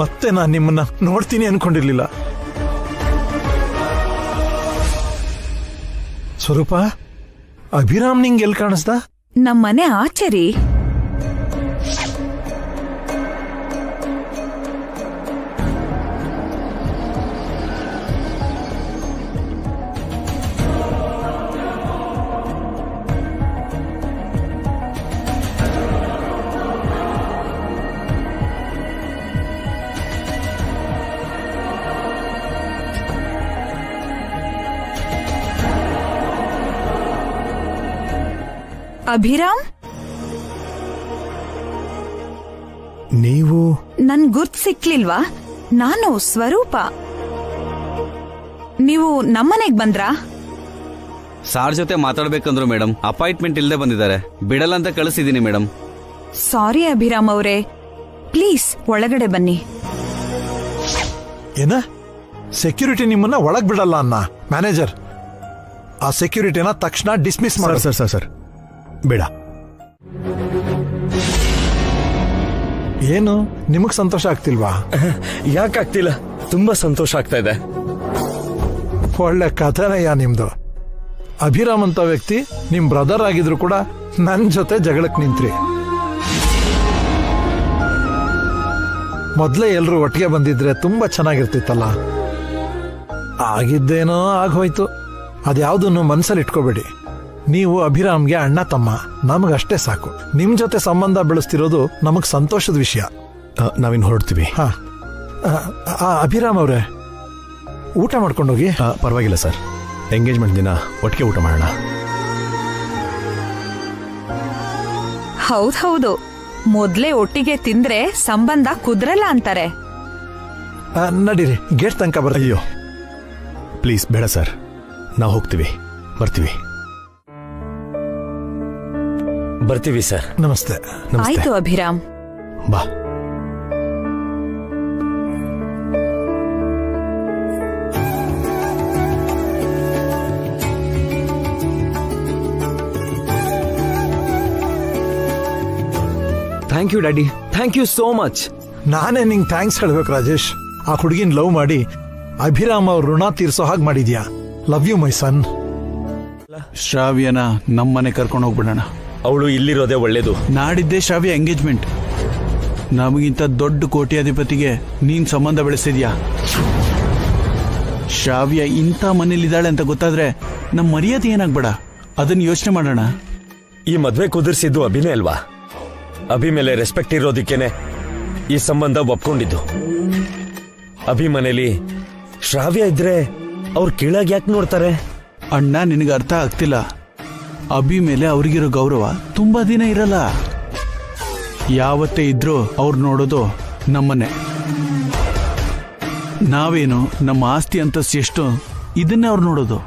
ಮತ್ತೆ ನಾನು ನಿಮ್ಮನ್ನ ನೋಡ್ತೀನಿ ಅನ್ಕೊಂಡಿರ್ಲಿಲ್ಲ. ಸ್ವರೂಪ, ಅಭಿರಾಮ್ ನಿಂಗೆ ಎಲ್ಲಿ ಕಾಣಿಸ್ದ? ನಮ್ಮನೆ ಆಚೆ ರೀ. ಅಭಿರಾಮ್, ನೀವು ನನ್ ಗುರ್ತ್ ಸಿಕ್ಲಿಲ್ವಾ? ನಾನು ಸ್ವರೂಪ. ನೀವು ನಮ್ಮನೆಗ್ ಬಂದ್ರಾ? ಸಾರ್ ಜೊತೆ ಮಾತಾಡ್ಬೇಕಂದ್ರು ಮೇಡಮ್, ಅಪಾಯಿಂಟ್ಮೆಂಟ್ ಇಲ್ಲದೆ ಬಂದಿದ್ದಾರೆ. ಬಿಡಲ್ಲ ಅಂತ ಕಳಿಸಿದೀನಿ ಮೇಡಮ್. ಸಾರಿ ಅಭಿರಾಮ್ ಅವರೇ, ಪ್ಲೀಸ್ ಒಳಗಡೆ ಬನ್ನಿ. ಏನ ಸೆಕ್ಯೂರಿಟಿ ನಿಮ್ಮನ್ನ ಒಳಗ್ ಬಿಡಲ್ಲ ಅನ್ನ? ಮ್ಯಾನೇಜರ್, ಆ ಸೆಕ್ಯೂರಿಟಿನ ತಕ್ಷಣ ಡಿಸ್ಮಿಸ್ ಮಾಡ. ಸರ್ ಬೇಡ. ಏನು ನಿಮಗ್ ಸಂತೋಷ ಆಗ್ತಿಲ್ವಾ? ಯಾಕಾಗ್ತಿಲ್ಲ, ತುಂಬಾ ಸಂತೋಷ ಆಗ್ತಾ ಇದೆ. ಒಳ್ಳೆ ಕಥೆನಯ್ಯ ನಿಮ್ದು. ಅಭಿರಾಮ್ ಅಂತ ವ್ಯಕ್ತಿ ನಿಮ್ ಬ್ರದರ್ ಆಗಿದ್ರು ಕೂಡ ನನ್ ಜೊತೆ ಜಗಳಕ್ ನಿಂತ್ರಿ. ಮೊದ್ಲೇ ಎಲ್ರು ಒಟ್ಟಿಗೆ ಬಂದಿದ್ರೆ ತುಂಬಾ ಚೆನ್ನಾಗಿರ್ತಿತ್ತಲ್ಲ. ಆಗಿದ್ದೇನೋ ಆಗೋಯ್ತು. ಅದ್ಯಾವ್ದನ್ನು ಮನ್ಸಲ್ಲಿ ಇಟ್ಕೋಬೇಡಿ. ನೀವು ಅಭಿರಾಮ್ಗೆ ಅಣ್ಣ ತಮ್ಮ, ನಮಗಷ್ಟೇ ಸಾಕು. ನಿಮ್ ಜೊತೆ ಸಂಬಂಧ ಬೆಳೆಸ್ತಿರೋದು ನಮಗ್ ಸಂತೋಷದ ವಿಷಯ. ನಾವಿನ್ ಹೊರಡ್ತೀವಿ. ಹಾ, ಅಭಿರಾಮ್ ಅವ್ರೆ, ಊಟ ಮಾಡ್ಕೊಂಡೋಗಿ. ಪರವಾಗಿಲ್ಲ ಸರ್, ಎಂಗೇಜ್ಮೆಂಟ್ ದಿನ ಒಟ್ಟಿಗೆ ಊಟ ಮಾಡೋಣ. ಹೌದು, ಮೊದ್ಲೇ ಒಟ್ಟಿಗೆ ತಿಂದ್ರೆ ಸಂಬಂಧ ಕುದ್ರಲ್ಲ ಅಂತಾರೆ. ನಡೀರಿ, ಗೇಟ್ ತನಕ ಬರ. ಅಯ್ಯೋ ಪ್ಲೀಸ್ ಬೇಡ ಸರ್, ನಾವು ಹೋಗ್ತೀವಿ, ಬರ್ತೀವಿ. ಬರ್ತೀವಿ ಸರ್. ನಮಸ್ತೆ. ಆಯ್ತು ಅಭಿರಾಮ್, ಬಾ. Thank you daddy, thank you so much. ನಾನೇ ನಿಂಗೆ ಥ್ಯಾಂಕ್ಸ್ ಹೇಳ್ಬೇಕು ರಾಜೇಶ್. ಆ ಹುಡುಗಿನ ಲವ್ ಮಾಡಿ ಅಭಿರಾಮ್ ಅವ್ರ ಋಣ ತೀರ್ಸೋ ಹಾಗೆ ಮಾಡಿದ್ಯಾ. ಲವ್ ಯು ಮೈ ಸನ್. ಶ್ರಾವ್ಯನ ನಮ್ಮನೆ ಕರ್ಕೊಂಡು ಹೋಗ್ಬಿಡೋಣ. ಅವಳು ಇಲ್ಲಿರೋದೇ ಒಳ್ಳೇದು. ನಾಡಿದ್ದೇ ಶ್ರಾವ್ಯ ಎಂಗೇಜ್ಮೆಂಟ್. ನಮಗಿಂತ ದೊಡ್ಡ ಕೋಟ್ಯಾಧಿಪತಿಗೆ ನೀನ್ ಸಂಬಂಧ ಬೆಳೆಸಿದ್ಯಾ. ಶ್ರಾವ್ಯ ಇಂಥ ಮನೇಲಿದ್ದಾಳೆ ಅಂತ ಗೊತ್ತಾದ್ರೆ ನಮ್ಮ ಮರ್ಯಾದೆ ಏನಾಗ್ಬೇಡ. ಅದನ್ನ ಯೋಚನೆ ಮಾಡೋಣ. ಈ ಮದ್ವೆ ಕುದುರಿಸಿದ್ದು ಅಭಿನೇ ಅಲ್ವಾ? ಅಭಿ ಮೇಲೆ ರೆಸ್ಪೆಕ್ಟ್ ಇರೋದಿಕ್ಕೇನೆ ಈ ಸಂಬಂಧ ಒಪ್ಕೊಂಡಿದ್ದು. ಅಭಿ ಮನೇಲಿ ಶ್ರಾವ್ಯ ಇದ್ರೆ ಅವ್ರು ಕೀಳಾಗಿ ಯಾಕೆ ನೋಡ್ತಾರೆ? ಅಣ್ಣ, ನಿನಗೆ ಅರ್ಥ ಆಗ್ತಿಲ್ಲ. ಅಭಿ ಮೇಲೆ ಅವ್ರಿಗಿರೋ ಗೌರವ ತುಂಬಾ ದಿನ ಇರಲ್ಲ. ಯಾವತ್ತೇ ಇದ್ರೂ ಅವ್ರು ನೋಡೋದು ನಮ್ಮನ್ನೇ. ನಾವೇನು ನಮ್ಮ ಆಸ್ತಿ ಅಂತಸ್ತು ಎಷ್ಟು ಇದನ್ನೇ ಅವ್ರು ನೋಡೋದು.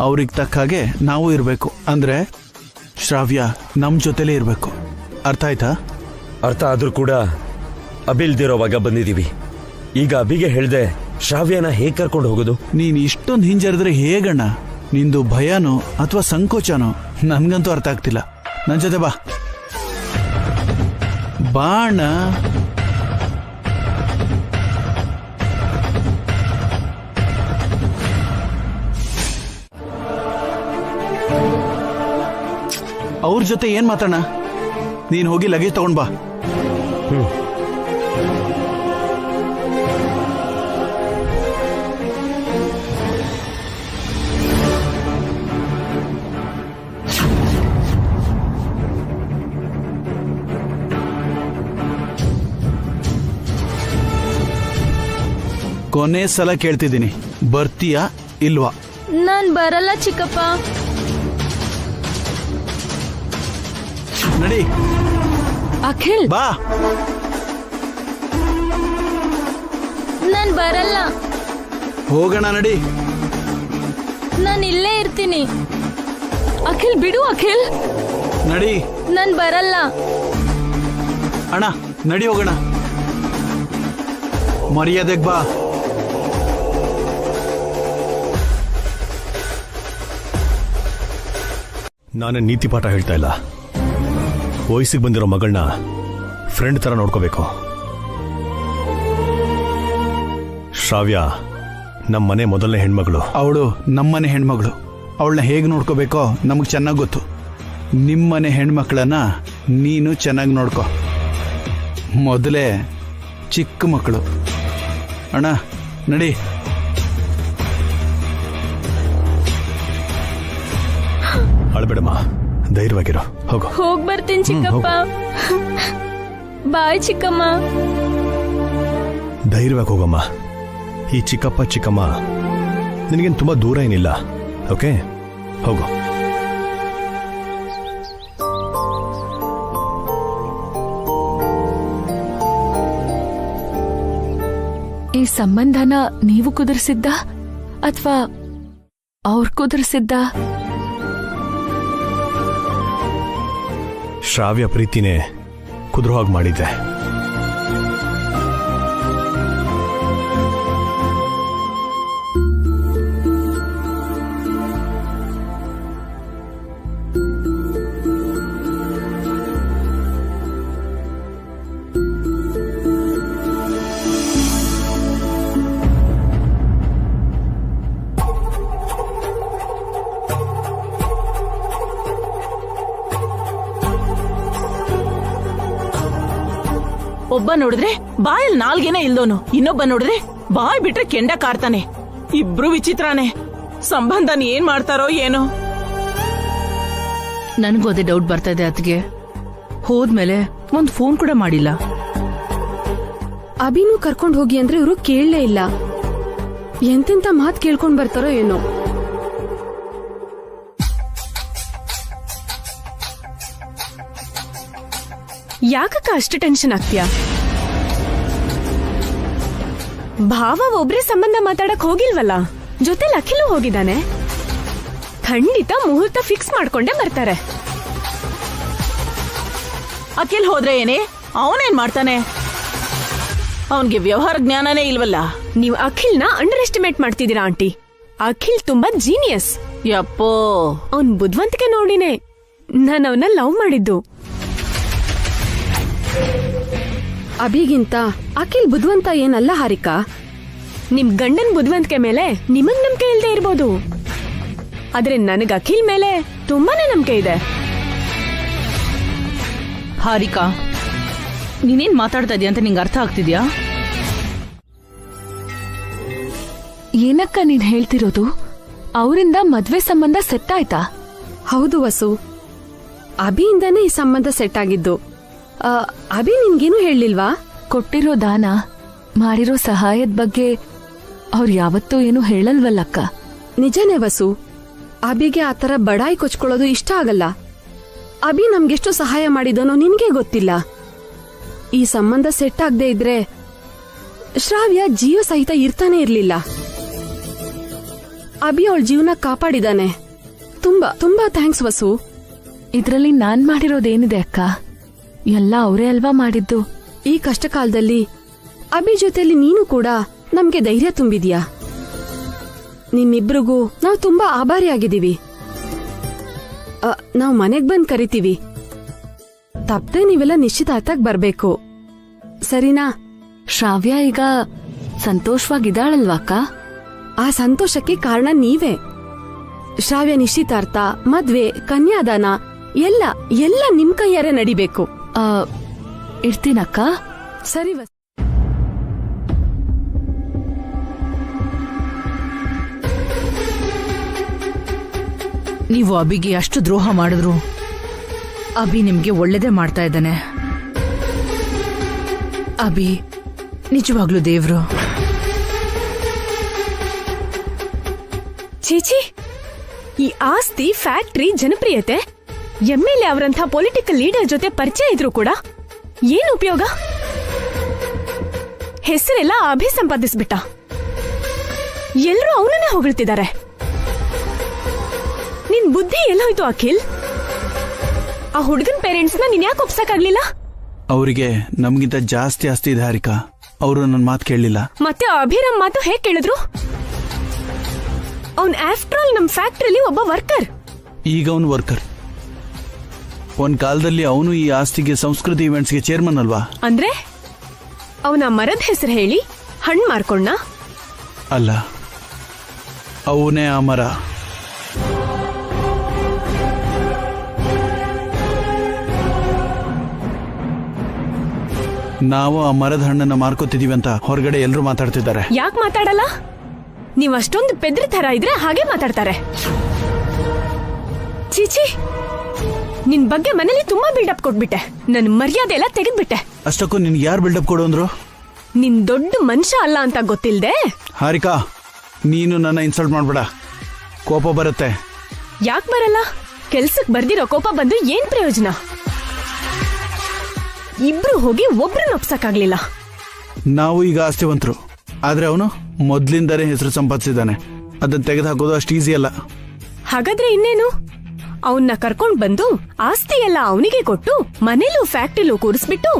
ಅವ್ರಿಗೆ ತಕ್ಕ ಹಾಗೆ ನಾವು ಇರಬೇಕು. ಅಂದ್ರೆ ಶ್ರಾವ್ಯ ನಮ್ಮ ಜೊತೆಲೇ ಇರಬೇಕು. ಅರ್ಥ ಆಯ್ತಾ? ಅರ್ಥ ಆದ್ರೂ ಕೂಡ ಅಭಿಲ್ದಿರೋವಾಗ ಬಂದಿದೀವಿ. ಈಗ ಅಭಿಗೆ ಹೇಳ್ದೆ ಶ್ರಾವ್ಯನ ಹೇಗ್ ಕರ್ಕೊಂಡು ಹೋಗೋದು? ನೀನ್ ಇಷ್ಟೊಂದು ಹಿಂಜರಿದ್ರೆ ಹೇಗಣ್ಣ? ನಿಂದು ಭಯನೋ ಅಥವಾ ಸಂಕೋಚನೋ ನನ್ಗಂತೂ ಅರ್ಥ ಆಗ್ತಿಲ್ಲ. ನನ್ನ ಜೊತೆ ಬಾ. ಬಾಣ. ಅವ್ರ ಜೊತೆ ಏನ್ ಮಾತಾಡೋಣ? ನೀನ್ ಹೋಗಿ ಲಗೇಜ್ ತಗೊಂಡ್ ಬಾ. ಕೊನೆ ಸಲ ಕೇಳ್ತಿದ್ದೀನಿ, ಬರ್ತೀಯಾ ಇಲ್ವಾ? ನಾನ್ ಬರಲ್ಲ ಚಿಕ್ಕಪ್ಪ. ನಡಿ. ಅಖಿಲ್, ಬಾ. ನಾನ್ ಬರಲ್ಲ. ಹೋಗೋಣ, ನಡಿ. ನಾನ್ ಇಲ್ಲೇ ಇರ್ತೀನಿ. ಅಖಿಲ್ ಬಿಡು. ಅಖಿಲ್, ನಡಿ. ನಾನ್ ಬರಲ್ಲ. ಅಣ್ಣ, ನಡಿ ಹೋಗೋಣ. ಮರ್ಯಾದೆಗ್ ಬಾ. ನಾನೇ ನೀತಿ ಪಾಠ ಹೇಳ್ತಾ ಇಲ್ಲ. ವಯಸ್ಸಿಗೆ ಬಂದಿರೋ ಮಗಳನ್ನ ಫ್ರೆಂಡ್ ತರ ನೋಡ್ಕೋಬೇಕು. ಶ್ರಾವ್ಯ ನಮ್ಮನೆ ಮೊದಲನೇ ಹೆಣ್ಮಗಳು. ಅವಳು ನಮ್ಮನೆ ಹೆಣ್ಮಗಳು. ಅವಳನ್ನ ಹೇಗೆ ನೋಡ್ಕೋಬೇಕೋ ನಮಗೆ ಚೆನ್ನಾಗಿ ಗೊತ್ತು. ನಿಮ್ಮನೆ ಹೆಣ್ಮಕ್ಳನ್ನ ನೀನು ಚೆನ್ನಾಗಿ ನೋಡ್ಕೋ. ಮೊದಲೇ ಚಿಕ್ಕ ಮಕ್ಕಳು. ಅಣ್ಣ ನಡಿ. ಅಳ್ಬೇಡಮ್ಮ, ಧೈರ್ಯವಾಗಿರೋ. ಹೋಗು. ಹೋಗ್ ಬರ್ತೀನಿ ಚಿಕ್ಕಪ್ಪ. ಬಾಯ್ ಚಿಕ್ಕಮ್ಮ. ಧೈರ್ಯವಾಗಿ ಹೋಗಮ್ಮ. ಈ ಚಿಕ್ಕಪ್ಪ ಚಿಕ್ಕಮ್ಮ ನಿನಗೇನು ತುಂಬಾ ದೂರ ಏನಿಲ್ಲ. ಓಕೆ, ಹೋಗು. ಈ ಸಂಬಂಧನ ನೀವು ಕುದುರಿಸಿದ್ದ ಅಥವಾ ಅವ್ರು ಕುದುರಿಸಿದ್ದ? ಶ್ರಾವ್ಯ ಪ್ರೀತಿನೇ ಕುದುರೋ ಹಾಗೆ ಮಾಡಿದ್ದೆ. ಒಬ್ಬ ನೋಡಿದ್ರೆ ಬಾಯಲ್ಲಿ ನಾಲ್ಗೇನೆ ಇಲ್ದೋನು, ಇನ್ನೊಬ್ಬ ನೋಡಿದ್ರೆ ಬಾಯ್ ಬಿಟ್ರೆ ಕೆಂಡ ಕಾರ್ತಾನೆ. ಇಬ್ರು ವಿಚಿತ್ರನೇ. ಸಂಬಂಧನ ಏನ್ ಮಾಡ್ತಾರೋ ಏನೋ. ನನಗೂ ಅದೇ ಡೌಟ್ ಬರ್ತಾ ಇದೆ. ಅತ್ಗೆ ಹೋದ್ಮೇಲೆ ಒಂದ್ ಫೋನ್ ಕೂಡ ಮಾಡಿಲ್ಲ. ಅಭಿನೂ ಕರ್ಕೊಂಡು ಹೋಗಿ ಅಂದ್ರೆ ಇವರು ಕೇಳಲೇ ಇಲ್ಲ. ಎಂತೆಂತ ಮಾತ್ ಕೇಳ್ಕೊಂಡ್ ಬರ್ತಾರೋ ಏನೋ. ಯಾಕಕ್ಕ ಅಷ್ಟು ಟೆನ್ಷನ್ ಆಗ್ತೀಯಾ? ಭಾವ ಒಬ್ರೇ ಸಂಬಂಧ ಮಾತಾಡಕ್ ಹೋಗಿಲ್ವಲ್ಲ, ಜೊತೆಲಿ ಅಖಿಲು ಹೋಗಿದ್ದಾನೆ. ಖಂಡಿತ ಮುಹೂರ್ತ ಫಿಕ್ಸ್ ಮಾಡ್ಕೊಂಡೇ ಬರ್ತಾರೆ. ಅಖಿಲ್ ಹೋದ್ರೆ ಏನೇ, ಅವನೇನ್ ಮಾಡ್ತಾನೆ? ಅವನ್ಗೆ ವ್ಯವಹಾರ ಜ್ಞಾನನೇ ಇಲ್ವಲ್ಲ. ನೀವು ಅಖಿಲ್ನ ಅಂಡರ್ ಎಸ್ಟಿಮೇಟ್ ಮಾಡ್ತಿದ್ದೀರಾ ಆಂಟಿ. ಅಖಿಲ್ ತುಂಬಾ ಜೀನಿಯಸ್. ಯಪ್ಪೋ, ಅವನ್ ಬುದ್ಧಿವಂತಿಕೆ ನೋಡಿನೇ ನಾನು ಅವನ್ನ ಲವ್ ಮಾಡಿದ್ದು. ಅಭಿಗಿಂತ ಅಖಿಲ್ ಬುದ್ಧಿವಂತ ಏನಲ್ಲ ಹಾರಿಕಾ. ನಿಮ್ ಗಂಡನ್ ಬುದ್ಧಿವಂತಿಕೆ ಮೇಲೆ ನಿಮಗ್ ನಂಬಿಕೆ ಇಲ್ದೇ ಇರ್ಬೋದು, ಆದ್ರೆ ನನಗ್ ಅಖಿಲ್ ಮೇಲೆ ತುಂಬಾನೇ ನಂಬಿಕೆ ಇದೆ. ಹಾರಿಕಾ, ನೀನೇನ್ ಮಾತಾಡ್ತಾ ಇದೀಯ ಅಂತ ನಿಂಗೆ ಅರ್ಥ ಆಗ್ತಿದ್ಯಾ? ಏನಕ್ಕ ನೀನ್ ಹೇಳ್ತಿರೋದು? ಅವರಿಂದ ಮದ್ವೆ ಸಂಬಂಧ ಸೆಟ್ ಆಯ್ತಾ? ಹೌದು ವಸು, ಅಭಿಯಿಂದಾನೇ ಈ ಸಂಬಂಧ ಸೆಟ್ ಆಗಿದ್ದು. ಅಭಿ ನಿನ್ಗೇನು ಹೇಳಿಲ್ವಾ? ಕೊಟ್ಟಿರೋ ದಾನ, ಮಾಡಿರೋ ಸಹಾಯದ ಬಗ್ಗೆ ಅವ್ರು ಯಾವತ್ತೂ ಏನು ಹೇಳಲ್ವಲ್ಲಕ್ಕ. ನಿಜನೇ ವಸು, ಅಭಿಗೆ ಆತರ ಬಡಾಯಿ ಕೊಚ್ಕೊಳ್ಳೋದು ಇಷ್ಟ ಆಗಲ್ಲ. ಅಭಿ ನಮ್ಗೆಷ್ಟು ಸಹಾಯ ಮಾಡಿದನೋ ನಿನ್ಗೆ ಗೊತ್ತಿಲ್ಲ. ಈ ಸಂಬಂಧ ಸೆಟ್ ಆಗದೆ ಇದ್ರೆ ಶ್ರಾವ್ಯ ಜೀವ ಸಹಿತ ಇರ್ತಾನೆ ಇರ್ಲಿಲ್ಲ. ಅಭಿ ಅವಳ ಜೀವನ ಕಾಪಾಡಿದಾನೆ. ತುಂಬಾ ತುಂಬಾ ಥ್ಯಾಂಕ್ಸ್ ವಸು. ಇದ್ರಲ್ಲಿ ನಾನ್ ಮಾಡಿರೋದೇನಿದೆ ಅಕ್ಕ? ಎಲ್ಲ ಅವರೇ ಅಲ್ವಾ ಮಾಡಿದ್ದು. ಈ ಕಷ್ಟ ಕಾಲದಲ್ಲಿ ಅಭಿ ಜೊತೆಲಿ ನೀನು ಕೂಡ ನಮ್ಗೆ ಧೈರ್ಯ ತುಂಬಿದ್ಯಾ. ನಿಮ್ಮಿಬ್ರಿಗೂ ನಾವು ತುಂಬಾ ಆಭಾರಿಯಾಗಿದ್ದೀವಿ. ನಾವು ಮನೆಗ್ ಬಂದ್ ಕರಿತೀವಿ. ತಪ್ಪದೆ ನೀವೆಲ್ಲ ನಿಶ್ಚಿತಾರ್ಥಕ್ ಬರ್ಬೇಕು, ಸರಿನಾ? ಶ್ರಾವ್ಯ ಈಗ ಸಂತೋಷವಾಗಿದ್ದಾಳಲ್ವಾಕ್ಕ? ಆ ಸಂತೋಷಕ್ಕೆ ಕಾರಣ ನೀವೇ. ಶ್ರಾವ್ಯ ನಿಶ್ಚಿತಾರ್ಥ, ಮದ್ವೆ, ಕನ್ಯಾದಾನ ಎಲ್ಲ ಎಲ್ಲ ನಿಮ್ ಕೈಯಾರೆ ನಡಿಬೇಕು. ಇರ್ತೀನಕ್ಕ. ಸರಿ. ನೀವು ಅಭಿಗೆ ಅಷ್ಟು ದ್ರೋಹ ಮಾಡಿದ್ರು ಅಭಿ ನಿಮ್ಗೆ ಒಳ್ಳೇದೇ ಮಾಡ್ತಾ ಇದ್ದಾನೆ. ಅಭಿ ನಿಜವಾಗ್ಲೂ ದೇವ್ರು. ಚೀಚಿ, ಈ ಆಸ್ತಿ, ಫ್ಯಾಕ್ಟ್ರಿ, ಜನಪ್ರಿಯತೆ, ಎಂಎಲ್ಎ ಅವರಂಥ ಪೊಲಿಟಿಕಲ್ ಲೀಡರ್ ಜೊತೆ ಪರಿಚಯ ಇದ್ರು ಕೂಡ ಏನು ಉಪಯೋಗ? ಹೆಸರೆಲ್ಲ ಅಭಿ ಸಂಪಾದಿಸ್ಬಿಟ್ಟ. ಎಲ್ರೂ ಅವನನ್ನೇ ಹೊಗಳ್ತಿದ್ದಾರೆ. ನಿನ್ ಬುದ್ಧಿ ಎಲ್ಲೋಯ್ತು ಅಖಿಲ್? ಆ ಹುಡುಗನ್ ಪೇರೆಂಟ್ಸ್ನ ನೀನ್ ಯಾಕೆ ಒಪ್ಸಕ್ಕಾಗ್ಲಿಲ್ಲ? ಅವರಿಗೆ ನಮ್ಗಿಂತ ಜಾಸ್ತಿ ಆಸ್ತಿ ಇದೆ ಹಾರಿಕಾ. ಅವರು ನನ್ನ ಮಾತು ಕೇಳಲಿಲ್ಲ. ಮತ್ತೆ ಅಭಿರಾಮ್ ಮಾತು ಹೇಗ್ ಕೇಳಿದ್ರು? ಅವನ್ ಆಫ್ಟರ್ ಆಲ್ ನಮ್ ಫ್ಯಾಕ್ಟ್ರಿಲಿ ಒಬ್ಬ ವರ್ಕರ್. ಈಗ ಅವನು ವರ್ಕರ್. ಒಂದ್ ಕಾಲದಲ್ಲಿ ಅವನು ಈ ಆಸ್ತಿಗೆ, ಸಂಸ್ಕೃತಿ ಇವೆಂಟ್ಸ್ಗೆ ಚೇರ್ಮನ್ ಅಲ್ವಾ? ಅಂದ್ರೆ ಅವನ ಮರದ ಹೆಸರು ಹೇಳಿ ಹಣ್ಣು ಮಾರ್ಕೊಂಡ. ಅಲ್ಲ, ಅವನೇ ಆ ಮರ. ನಾವು ಆ ಮರದ ಹಣ್ಣನ್ನ ಮಾರ್ಕೋತಿದೀವಿ ಅಂತ ಹೊರಗಡೆ ಎಲ್ಲರೂ ಮಾತಾಡ್ತಿದ್ದಾರೆ. ಯಾಕೆ ಮಾತಾಡಲ್ಲ? ನೀವ್ ಅಷ್ಟೊಂದು ಪೆದ್ರಿ ತರ ಇದ್ರೆ ಹಾಗೆ ಮಾತಾಡ್ತಾರೆ. ಚೀಚಿ, ನಿನ್ ಬಗ್ಗೆ ಮನೇಲಿ ತುಂಬಾ ಬಿಲ್ಡಪ್ ಕೊಟ್ಬಿಟ್ಟೆ. ನನ್ ಮರ್ಯಾದೆ ಎಲ್ಲ ತೆಗೆದ್ಬಿಟ್ಟೆ. ಅಷ್ಟಕ್ಕೂ ನಿನ್ಗೆ ಯಾರು ಬಿಲ್ಡಪ್ ಕೊಡು ಅಂದ್ರು? ನಿನ್ ದೊಡ್ಡ ಮನುಷ್ಯ ಅಲ್ಲ ಅಂತ ಗೊತ್ತಿಲ್ದೆ. ಹಾರಿಕಾ, ನೀನು ನನ್ನ ಇನ್ಸಲ್ಟ್ ಮಾಡ್ಬೇಡ, ಕೋಪ ಬರುತ್ತೆ. ಯಾಕೆ ಬರಲ್ಲ? ಕೆಲ್ಸಕ್ ಬರ್ದಿರೋ ಕೋಪ ಬಂದು ಏನ್ ಪ್ರಯೋಜನ? ಇಬ್ರು ಹೋಗಿ ಒಬ್ರನ್ನ ಒಪ್ಸಕ್ಕಾಗ್ಲಿಲ್ಲ. ನಾವು ಈಗ ಆಸ್ತಿವಂತರು, ಆದ್ರೆ ಅವನು ಮೊದ್ಲಿಂದನೇ ಹೆಸರು ಸಂಪಾದಿಸಿದ್ದಾನೆ. ಅದನ್ನ ತೆಗೆದು ಹಾಕೋದು ಅಷ್ಟು ಈಸಿ ಅಲ್ಲ. ಹಾಗಾದ್ರೆ ಇನ್ನೇನು? ಅವನ್ನ ಕರ್ಕೊಂಡ್ ಬಂದು ಆಸ್ತಿ ಎಲ್ಲ ಅವನಿಗೆ ಕೊಟ್ಟು ಮನೇಲೂ ಫ್ಯಾಕ್ಟ್ರಿಲೂ ಕೂರಿಸ್ಬಿಟ್ಟು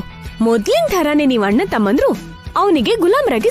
ಮೊದ್ಲಿನ ಥರಾನೇ ನೀವ್ ಅಣ್ಣ ತಮ್ಮಂದ್ರು ಅವನಿಗೆ ಗುಲಾಮರಾಗಿ